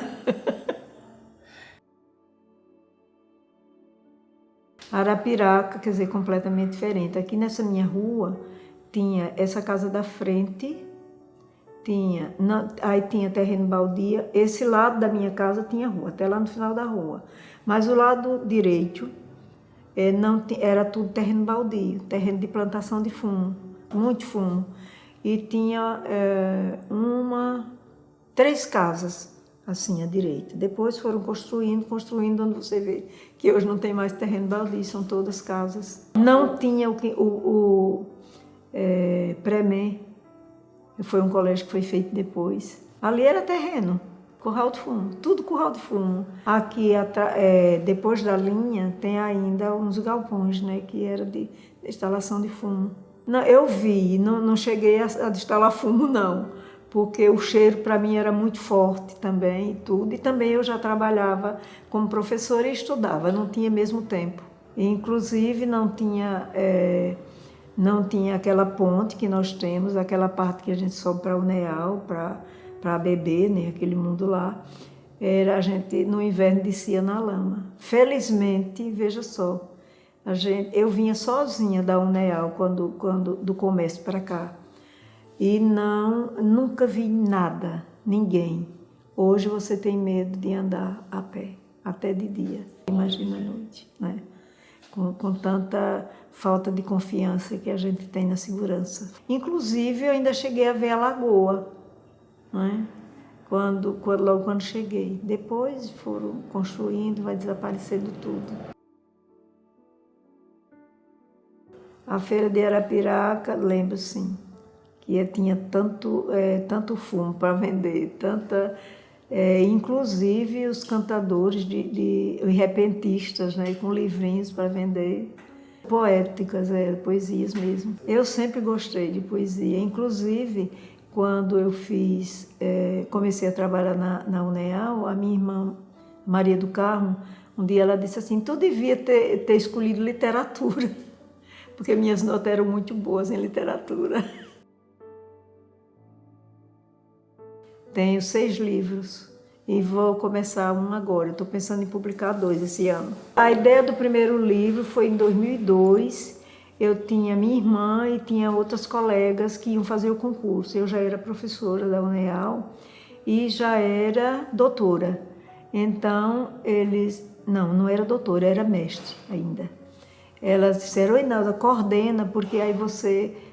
Arapiraca, quer dizer, completamente diferente. Aqui nessa minha rua tinha essa casa da frente, aí tinha terreno baldio. Esse lado da minha casa tinha rua, até lá no final da rua. Mas o lado direito era tudo terreno baldio, terreno de plantação de fumo, muito fumo. E tinha 3 casas assim à direita. Depois foram construindo, onde você vê que hoje não tem mais terreno baldio, são todas casas. Não tinha o Pré-Mé, foi um colégio que foi feito depois. Ali era terreno, curral de fumo, tudo curral de fumo. Aqui, depois da linha, tem ainda uns galpões, né, que era de instalação de fumo. Não, eu vi, não cheguei a instalar fumo, não, porque o cheiro para mim era muito forte também e tudo. E também eu já trabalhava como professora e estudava, não tinha mesmo tempo. E, inclusive, não tinha aquela ponte que nós temos, aquela parte que a gente sobe para o Neal, para beber, né, aquele mundo lá. A gente, no inverno, descia na lama. Felizmente, veja só, eu vinha sozinha da Uneal do comércio para cá. E nunca vi nada, ninguém. Hoje você tem medo de andar a pé, até de dia. Imagina a noite, né? Com tanta falta de confiança que a gente tem na segurança. Inclusive, eu ainda cheguei a ver a lagoa, né? Logo quando cheguei. Depois foram construindo, vai desaparecendo tudo. A feira de Arapiraca, lembro sim, que tinha tanto fumo para vender, inclusive os cantadores os repentistas, né, com livrinhos para vender, poéticas, poesias mesmo. Eu sempre gostei de poesia, inclusive quando eu comecei a trabalhar na Uneal, a minha irmã Maria do Carmo, um dia ela disse assim, tu devia ter escolhido literatura, porque minhas notas eram muito boas em literatura. Tenho 6 livros e vou começar um agora. Estou pensando em publicar 2 esse ano. A ideia do primeiro livro foi em 2002. Eu tinha minha irmã e tinha outras colegas que iam fazer o concurso. Eu já era professora da Uneal e já era doutora. Então, não era doutora, era mestre ainda. Elas disseram, Inalda, coordena, porque aí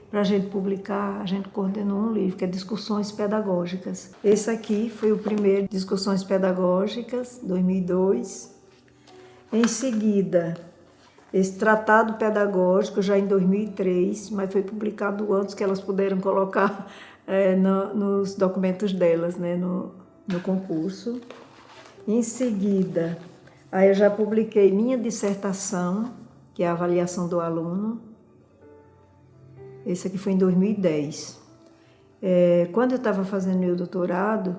para a gente publicar, a gente coordenou um livro, que é Discussões Pedagógicas. Esse aqui foi o primeiro, Discussões Pedagógicas, 2002. Em seguida, esse Tratado Pedagógico, já em 2003, mas foi publicado antes que elas puderam colocar nos documentos delas, né, no concurso. Em seguida, aí eu já publiquei minha dissertação, que é a avaliação do aluno. Esse aqui foi em 2010. Quando eu estava fazendo meu doutorado,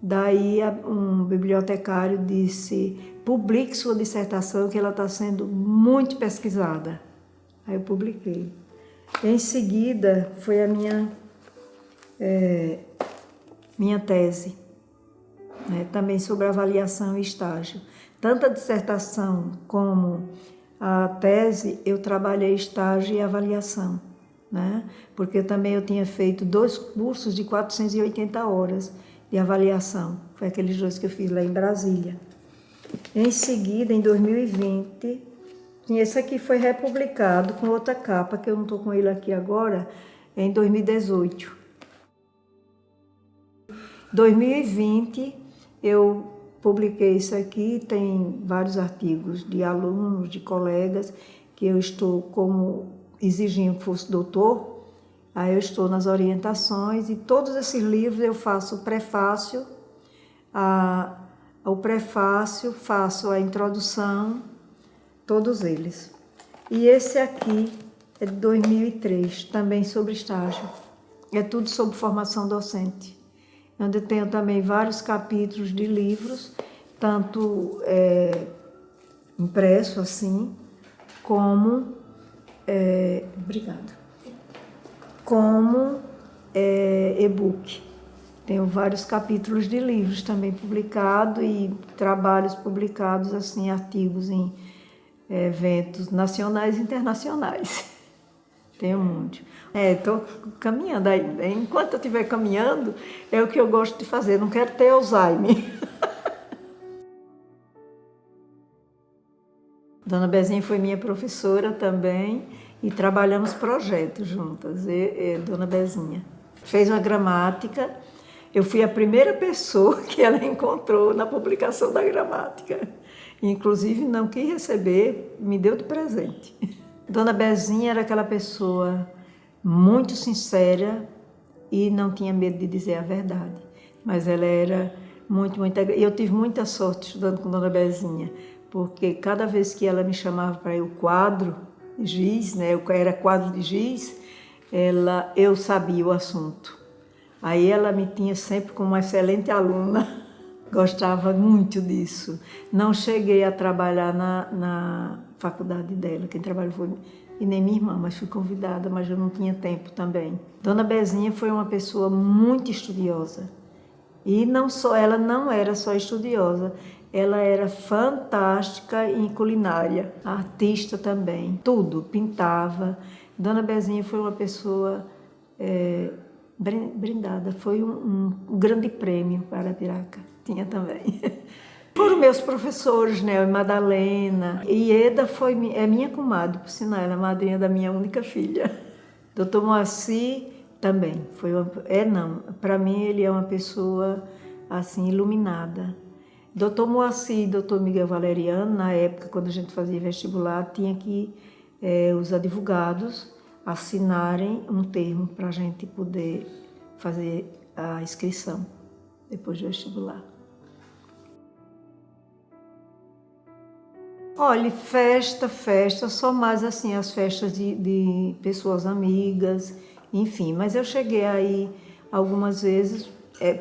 daí um bibliotecário disse, publique sua dissertação, que ela está sendo muito pesquisada. Aí eu publiquei. Em seguida, foi a minha tese, né, também sobre avaliação e estágio. Tanto a dissertação como a tese, eu trabalhei estágio e avaliação, né? Porque também eu tinha feito 2 cursos de 480 horas de avaliação. Foi aqueles 2 que eu fiz lá em Brasília. Em seguida, em 2020, esse aqui foi republicado com outra capa, que eu não estou com ele aqui agora, em 2018. 2020, eu publiquei isso aqui, tem vários artigos de alunos, de colegas, que eu estou como exigindo que fosse doutor, aí eu estou nas orientações, e todos esses livros eu faço o prefácio, faço a introdução, todos eles. E esse aqui é de 2003, também sobre estágio. É tudo sobre formação docente, onde eu tenho também vários capítulos de livros, tanto impresso assim, como e-book. Tenho vários capítulos de livros também publicados e trabalhos publicados, assim, artigos em eventos nacionais e internacionais. Tenho muito. Estou caminhando ainda. Enquanto eu estiver caminhando, é o que eu gosto de fazer. Não quero ter Alzheimer. Dona Bezinha foi minha professora também e trabalhamos projetos juntas, Dona Bezinha. Fez uma gramática. Eu fui a primeira pessoa que ela encontrou na publicação da gramática. Inclusive, não quis receber, me deu de presente. Dona Bezinha era aquela pessoa muito sincera e não tinha medo de dizer a verdade. Mas ela era muito... E eu tive muita sorte estudando com Dona Bezinha, porque cada vez que ela me chamava para ir o quadro de giz, né, eu era quadro de giz, eu sabia o assunto. Aí ela me tinha sempre como uma excelente aluna, gostava muito disso. Não cheguei a trabalhar na faculdade dela, quem trabalhou foi e nem minha irmã, mas fui convidada, mas eu não tinha tempo também. Dona Bezinha foi uma pessoa muito estudiosa. E ela não era só estudiosa, ela era fantástica em culinária, artista também, tudo, pintava. Dona Bezinha foi uma pessoa brindada, foi um grande prêmio para Arapiraca, tinha também. Foram meus professores, né, Madalena, e Eda é minha comadre, por sinal, ela é madrinha da minha única filha. Doutor Moacir também, para mim ele é uma pessoa assim, iluminada. Doutor Moacir e doutor Miguel Valeriano, na época, quando a gente fazia vestibular, tinha que os advogados assinarem um termo para a gente poder fazer a inscrição depois do vestibular. Olha, festa, só mais assim as festas de pessoas amigas, enfim. Mas eu cheguei aí algumas vezes,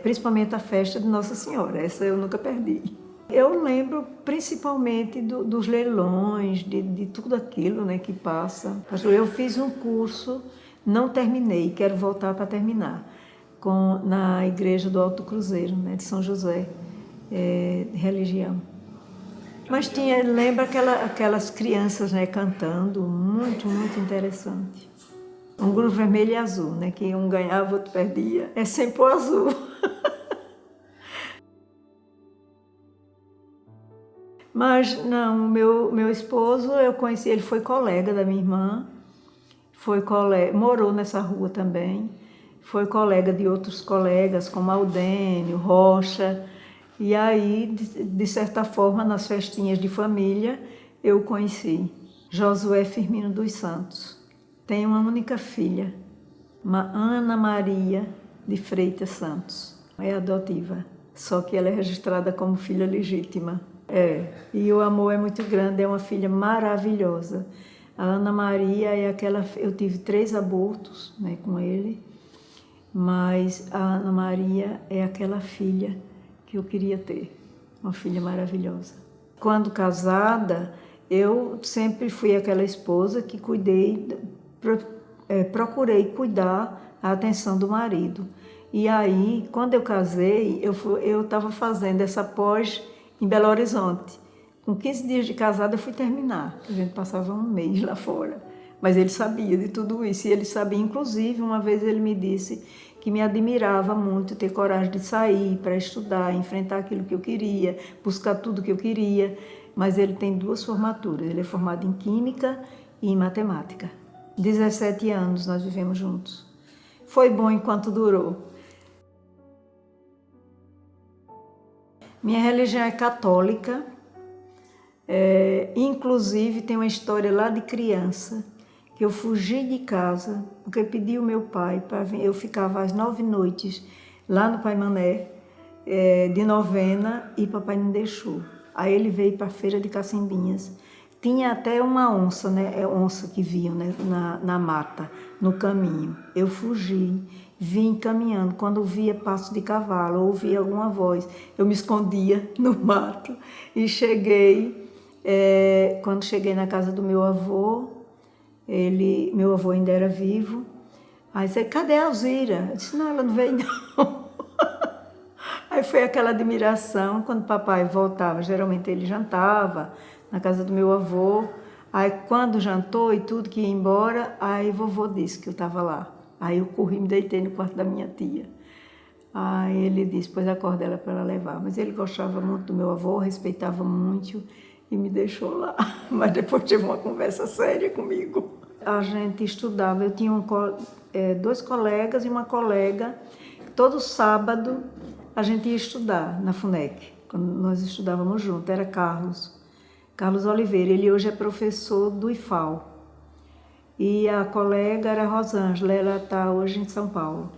principalmente a festa de Nossa Senhora, essa eu nunca perdi. Eu lembro principalmente dos leilões, de tudo aquilo, né, que passa. Eu fiz um curso, não terminei, quero voltar para terminar, na igreja do Alto Cruzeiro, né, de São José, de religião. Mas lembra aquelas crianças, né, cantando, muito, muito interessante. Um grupo vermelho e azul, né, que um ganhava, outro perdia. É sempre o azul. Mas não, meu esposo, eu conheci, ele foi colega da minha irmã, morou nessa rua também, foi colega de outros colegas, como Aldênio, Rocha, e aí, de certa forma, nas festinhas de família, eu conheci Josué Firmino dos Santos. Tem uma única filha, uma Ana Maria de Freitas Santos, é adotiva, só que ela é registrada como filha legítima. E o amor é muito grande, é uma filha maravilhosa. A Ana Maria eu tive 3 abortos, né, com ele, mas a Ana Maria é aquela filha que eu queria ter, uma filha maravilhosa. Quando casada, eu sempre fui aquela esposa que procurei cuidar a atenção do marido. E aí, quando eu casei, eu estava fazendo essa pós em Belo Horizonte. Com 15 dias de casada eu fui terminar, a gente passava um mês lá fora. Mas ele sabia de tudo isso, e ele sabia, inclusive, uma vez ele me disse que me admirava muito ter coragem de sair para estudar, enfrentar aquilo que eu queria, buscar tudo que eu queria. Mas ele tem 2 formaturas, ele é formado em Química e em Matemática. 17 anos nós vivemos juntos. Foi bom enquanto durou. Minha religião é católica, inclusive tem uma história lá de criança, que eu fugi de casa, porque eu pedi o meu pai para vir. Eu ficava às 9 noites lá no Pai Mané, de novena, e papai não deixou. Aí ele veio para a feira de Cacimbinhas. Tinha até uma onça, né? Onça que viam, né? na mata, no caminho. Eu fugi, vim caminhando. Quando via passo de cavalo, ou ouvia alguma voz, eu me escondia no mato. E cheguei, quando cheguei na casa do meu avô, meu avô ainda era vivo. Aí disse: cadê a Alzira? Eu disse: não, ela não veio não. Aí foi aquela admiração, quando papai voltava, geralmente ele jantava na casa do meu avô. Aí quando jantou e tudo, que ia embora, aí vovô disse que eu estava lá. Aí eu corri, me deitei no quarto da minha tia. Aí ele disse: pois acorda ela para ela levar. Mas ele gostava muito do meu avô, respeitava muito e me deixou lá. Mas depois teve uma conversa séria comigo. A gente estudava, eu tinha 2 colegas e uma colega. Todo sábado a gente ia estudar na FUNEC, quando nós estudávamos juntos. Era Carlos Oliveira. Ele hoje é professor do IFAL. E a colega era Rosângela, ela está hoje em São Paulo.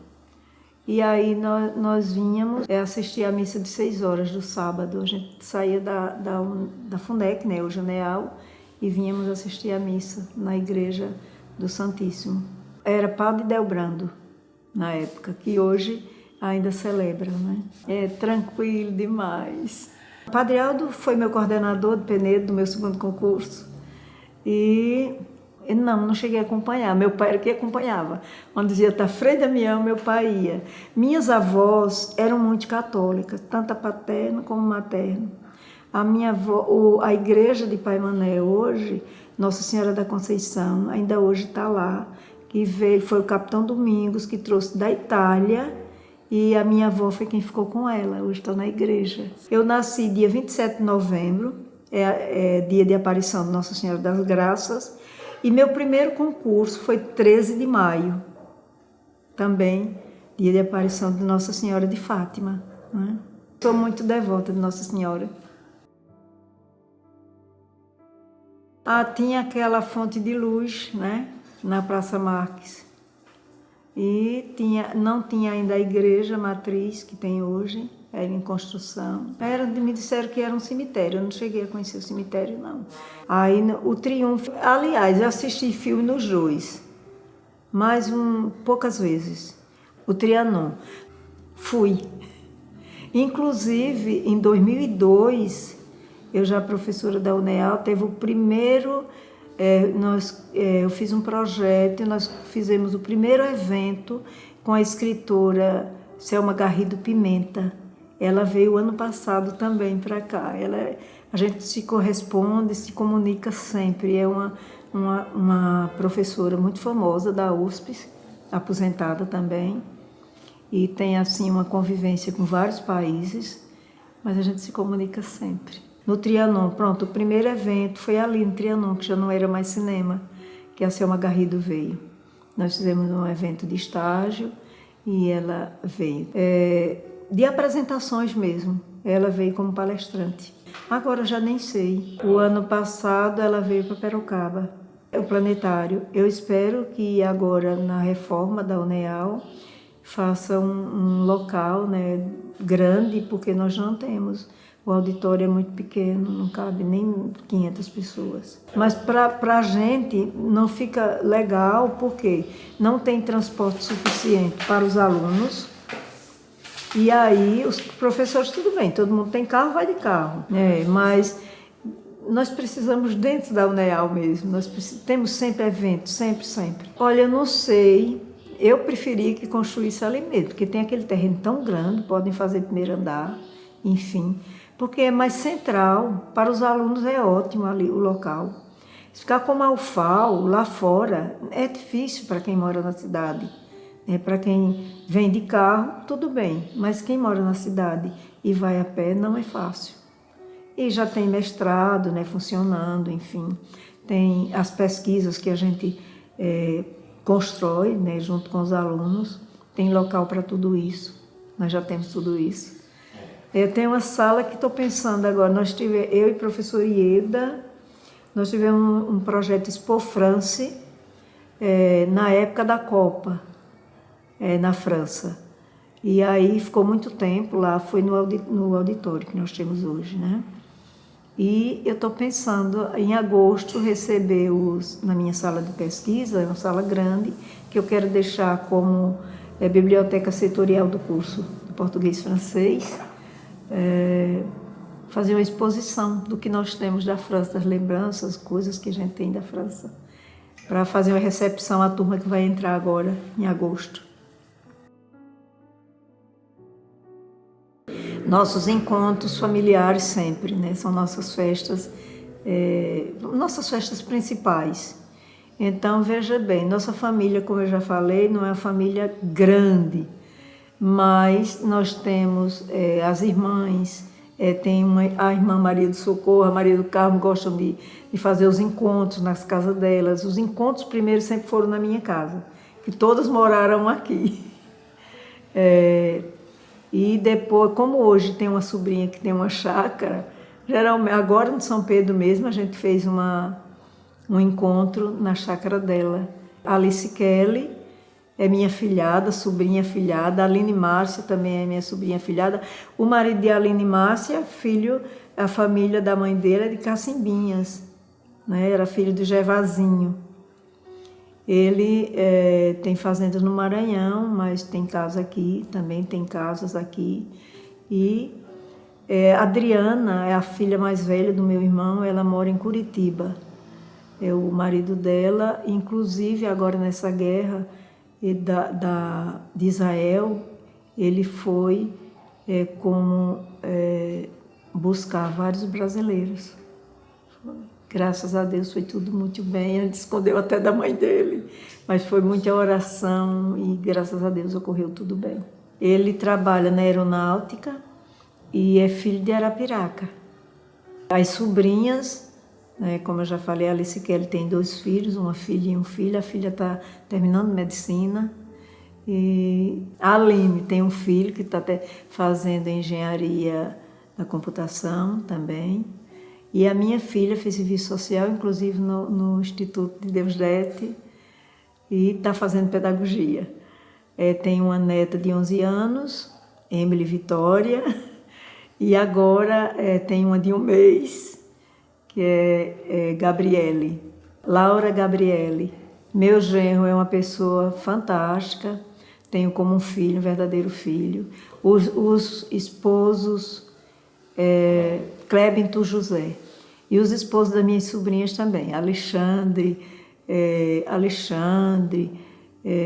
E aí nós vínhamos assistir a missa de 6 horas do sábado. A gente saía da FUNEC, né, hoje UNEAL, e vínhamos assistir a missa na igreja do Santíssimo. Era Padre Delbrando, na época, que hoje ainda celebra, né? É tranquilo demais. O Padre Aldo foi meu coordenador de Penedo, do meu 2º concurso. E não cheguei a acompanhar. Meu pai era que acompanhava. Quando dizia tá Frei Damião, meu pai ia. Minhas avós eram muito católicas, tanto paterno como materno. A minha avó, a igreja de Pai Mané hoje, Nossa Senhora da Conceição, ainda hoje está lá, que veio, foi o Capitão Domingos que trouxe da Itália, e a minha avó foi quem ficou com ela. Hoje está na igreja. Eu nasci dia 27 de novembro, dia de aparição de Nossa Senhora das Graças, e meu primeiro concurso foi 13 de maio, também dia de aparição de Nossa Senhora de Fátima, né? Sou muito devota de Nossa Senhora. Tinha aquela fonte de luz, né, na Praça Marques. E não tinha ainda a igreja matriz que tem hoje, era em construção. Me disseram que era um cemitério, eu não cheguei a conhecer o cemitério, não. Aí o Triunfo, aliás, eu assisti filme nos 2, mas poucas vezes. O Trianon. Fui. Inclusive, em 2002, eu já professora da UNEAL, teve o primeiro... eu fiz um projeto e nós fizemos o primeiro evento com a escritora Selma Garrido Pimenta. Ela veio ano passado também para cá. A gente se corresponde, se comunica sempre. É uma professora muito famosa da USP, aposentada também, e tem assim uma convivência com vários países, mas a gente se comunica sempre. No Trianon, pronto, o primeiro evento foi ali no Trianon, que já não era mais cinema, que a Selma Garrido veio. Nós fizemos um evento de estágio e ela veio. De apresentações mesmo, ela veio como palestrante. Agora já nem sei. O ano passado ela veio para Perocaba, o planetário. Eu espero que agora na reforma da UNEAL faça um local, né, grande, porque nós não temos. O auditório é muito pequeno, não cabe nem 500 pessoas. Mas para a gente não fica legal, porque não tem transporte suficiente para os alunos. E aí os professores, tudo bem, todo mundo tem carro, vai de carro, né? Mas nós precisamos dentro da UNEAL mesmo, temos sempre eventos, sempre. Olha, eu não sei, eu preferia que construísse ali mesmo, porque tem aquele terreno tão grande, podem fazer primeiro andar, enfim... Porque é mais central, para os alunos é ótimo ali o local. Se ficar como a UFAL, lá fora, é difícil para quem mora na cidade, Para quem vem de carro, tudo bem, mas quem mora na cidade e vai a pé não é fácil. E já tem mestrado, né, funcionando, enfim. Tem as pesquisas que a gente constrói, né, junto com os alunos. Tem local para tudo isso. Nós já temos tudo isso. Eu tenho uma sala que estou pensando agora. Eu e o professor Ieda, nós tivemos um projeto Expo France na época da Copa, na França. E aí ficou muito tempo lá, foi no auditório que nós temos hoje, né? E eu estou pensando em agosto receber na minha sala de pesquisa, é uma sala grande, que eu quero deixar como biblioteca setorial do curso de português e francês, fazer uma exposição do que nós temos da França, das lembranças, coisas que a gente tem da França, para fazer uma recepção à turma que vai entrar agora em agosto. Nossos encontros familiares sempre, né? São nossas festas principais. Então, veja bem, nossa família, como eu já falei, não é uma família grande, mas nós temos as irmãs, tem a irmã Maria do Socorro, a Maria do Carmo, gostam de fazer os encontros nas casas delas. Os encontros primeiro sempre foram na minha casa, que todas moraram aqui. E depois, como hoje tem uma sobrinha que tem uma chácara, geralmente, agora no São Pedro mesmo, a gente fez um encontro na chácara dela. A Alice Kelly é minha filhada, sobrinha filhada. A Aline Márcia também é minha sobrinha filhada. O marido de Aline Márcia, a família da mãe dele é de Cacimbinhas, né? Era filho do Gervasinho. Ele tem fazendas no Maranhão, mas tem casa aqui, também tem casas aqui. E a Adriana é a filha mais velha do meu irmão, ela mora em Curitiba. O marido dela, inclusive agora nessa guerra de Israel, ele foi buscar vários brasileiros. Graças a Deus foi tudo muito bem, ele escondeu até da mãe dele, mas foi muita oração e graças a Deus ocorreu tudo bem. Ele trabalha na aeronáutica e é filho de Arapiraca. As sobrinhas, né, como eu já falei, a Alice Kelly tem 2 filhos, uma filha e um filho. A filha está terminando medicina. E a Aline tem um filho que está fazendo engenharia da computação também. E a minha filha fez serviço social, inclusive no Instituto de Deusdete, e está fazendo pedagogia. Tem uma neta de 11 anos, Emily Vitória, e agora tem uma de 1 mês, que é Gabriele, Laura Gabriele. Meu genro é uma pessoa fantástica, tenho como um filho, um verdadeiro filho. Os esposos, Clébito José, e os esposos das minhas sobrinhas também, Alexandre,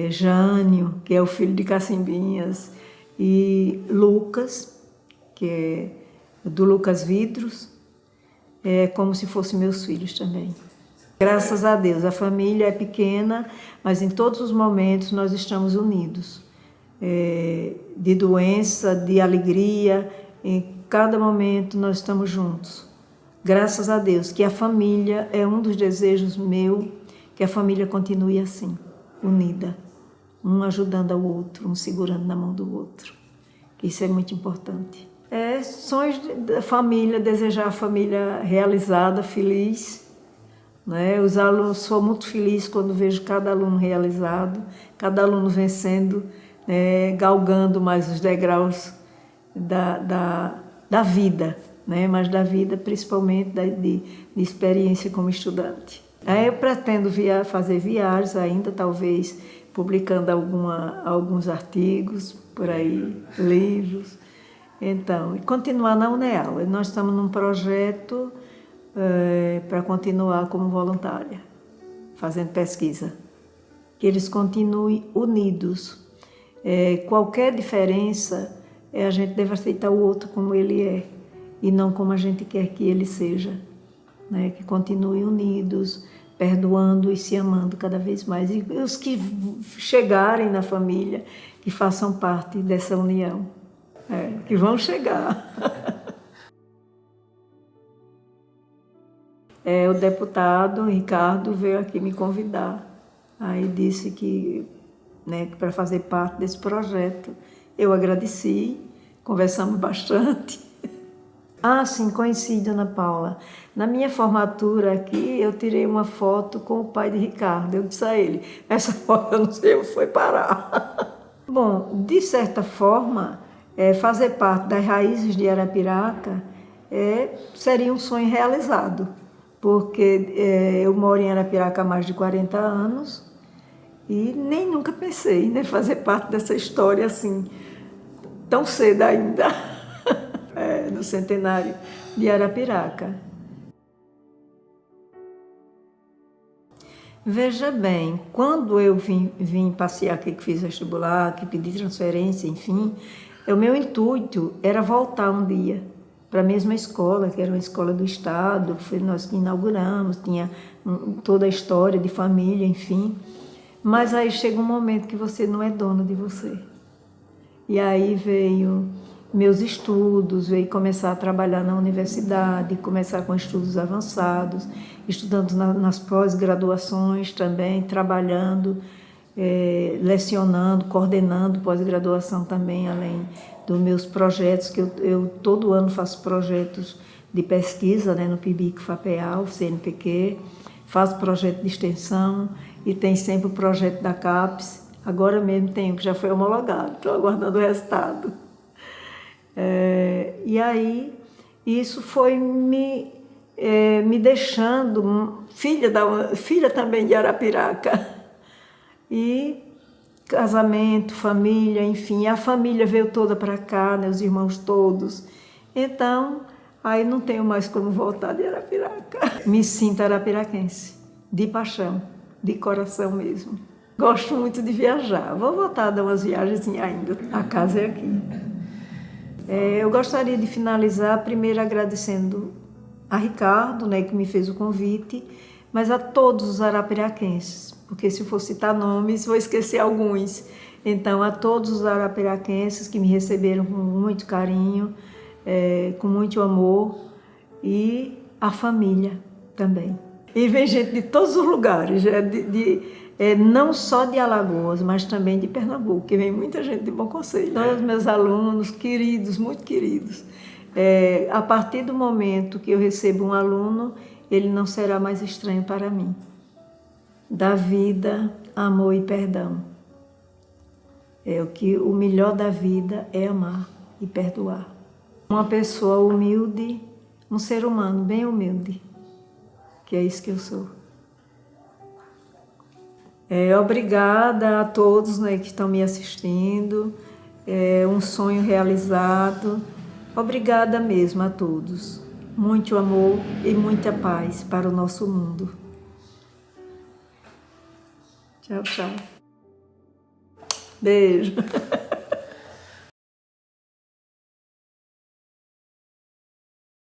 Jânio, que é o filho de Cacimbinhas, e Lucas, que é do Lucas Vidros, como se fossem meus filhos também. Graças a Deus, a família é pequena, mas em todos os momentos nós estamos unidos. De doença, de alegria, em cada momento nós estamos juntos. Graças a Deus, que a família é um dos desejos meu, que a família continue assim, unida, um ajudando ao outro, um segurando na mão do outro. Isso é muito importante. Sonhos da família, desejar a família realizada, feliz. Né? Os alunos, sou muito feliz quando vejo cada aluno realizado, cada aluno vencendo, galgando mais os degraus da vida, né? Mas da vida principalmente de experiência como estudante. Aí eu pretendo fazer viagens ainda, talvez publicando alguns artigos por aí, livros. Então, e continuar na UNEAL. Nós estamos num projeto para continuar como voluntária, fazendo pesquisa. Que eles continuem unidos. Qualquer diferença, a gente deve aceitar o outro como ele é, e não como a gente quer que ele seja. Né? Que continuem unidos, perdoando e se amando cada vez mais. E os que chegarem na família, que façam parte dessa união, que vão chegar. O deputado Ricardo veio aqui me convidar. Aí disse que, para fazer parte desse projeto. Eu agradeci, conversamos bastante. Sim, conheci Dona Paula. Na minha formatura aqui, eu tirei uma foto com o pai de Ricardo. Eu disse a ele, essa foto eu não sei onde foi parar. Bom, de certa forma, fazer parte das raízes de Arapiraca seria um sonho realizado, porque eu moro em Arapiraca há mais de 40 anos e nem nunca pensei em fazer parte dessa história assim, tão cedo ainda. No centenário de Arapiraca. Veja bem, quando eu vim passear aqui, que fiz vestibular, que pedi transferência, enfim, o meu intuito era voltar um dia para a mesma escola, que era uma escola do Estado, foi nós que inauguramos, tinha toda a história de família, enfim. Mas aí chega um momento que você não é dono de você. E aí veio meus estudos, veio começar a trabalhar na universidade, começar com estudos avançados, estudando nas pós-graduações também, trabalhando, lecionando, coordenando pós-graduação também, além dos meus projetos, que eu todo ano faço projetos de pesquisa, no PIBIC-FAPEAL, CNPq, faço projeto de extensão e tem sempre o projeto da CAPES. Agora mesmo tenho, que já foi homologado, estou aguardando o resultado. E aí, isso foi me deixando filha também de Arapiraca. E casamento, família, enfim, a família veio toda para cá, os irmãos todos. Então, aí não tenho mais como voltar de Arapiraca. Me sinto arapiraquense, de paixão, de coração mesmo. Gosto muito de viajar, vou voltar a dar umas viagens ainda, a casa é aqui. Eu gostaria de finalizar primeiro agradecendo a Ricardo, que me fez o convite, mas a todos os arapiraquenses, porque se eu for citar nomes, vou esquecer alguns. Então, a todos os arapiraquenses que me receberam com muito carinho, com muito amor, e a família também. E vem gente de todos os lugares, não só de Alagoas, mas também de Pernambuco, que vem muita gente de Bom Conselho. Todos os meus alunos, queridos, muito queridos. A partir do momento que eu recebo um aluno, ele não será mais estranho para mim. Da vida, amor e perdão. O melhor da vida é amar e perdoar. Uma pessoa humilde, um ser humano bem humilde, que é isso que eu sou. Obrigada a todos que estão me assistindo, um sonho realizado. Obrigada mesmo a todos. Muito amor e muita paz para o nosso mundo. Tchau, tchau. Beijo.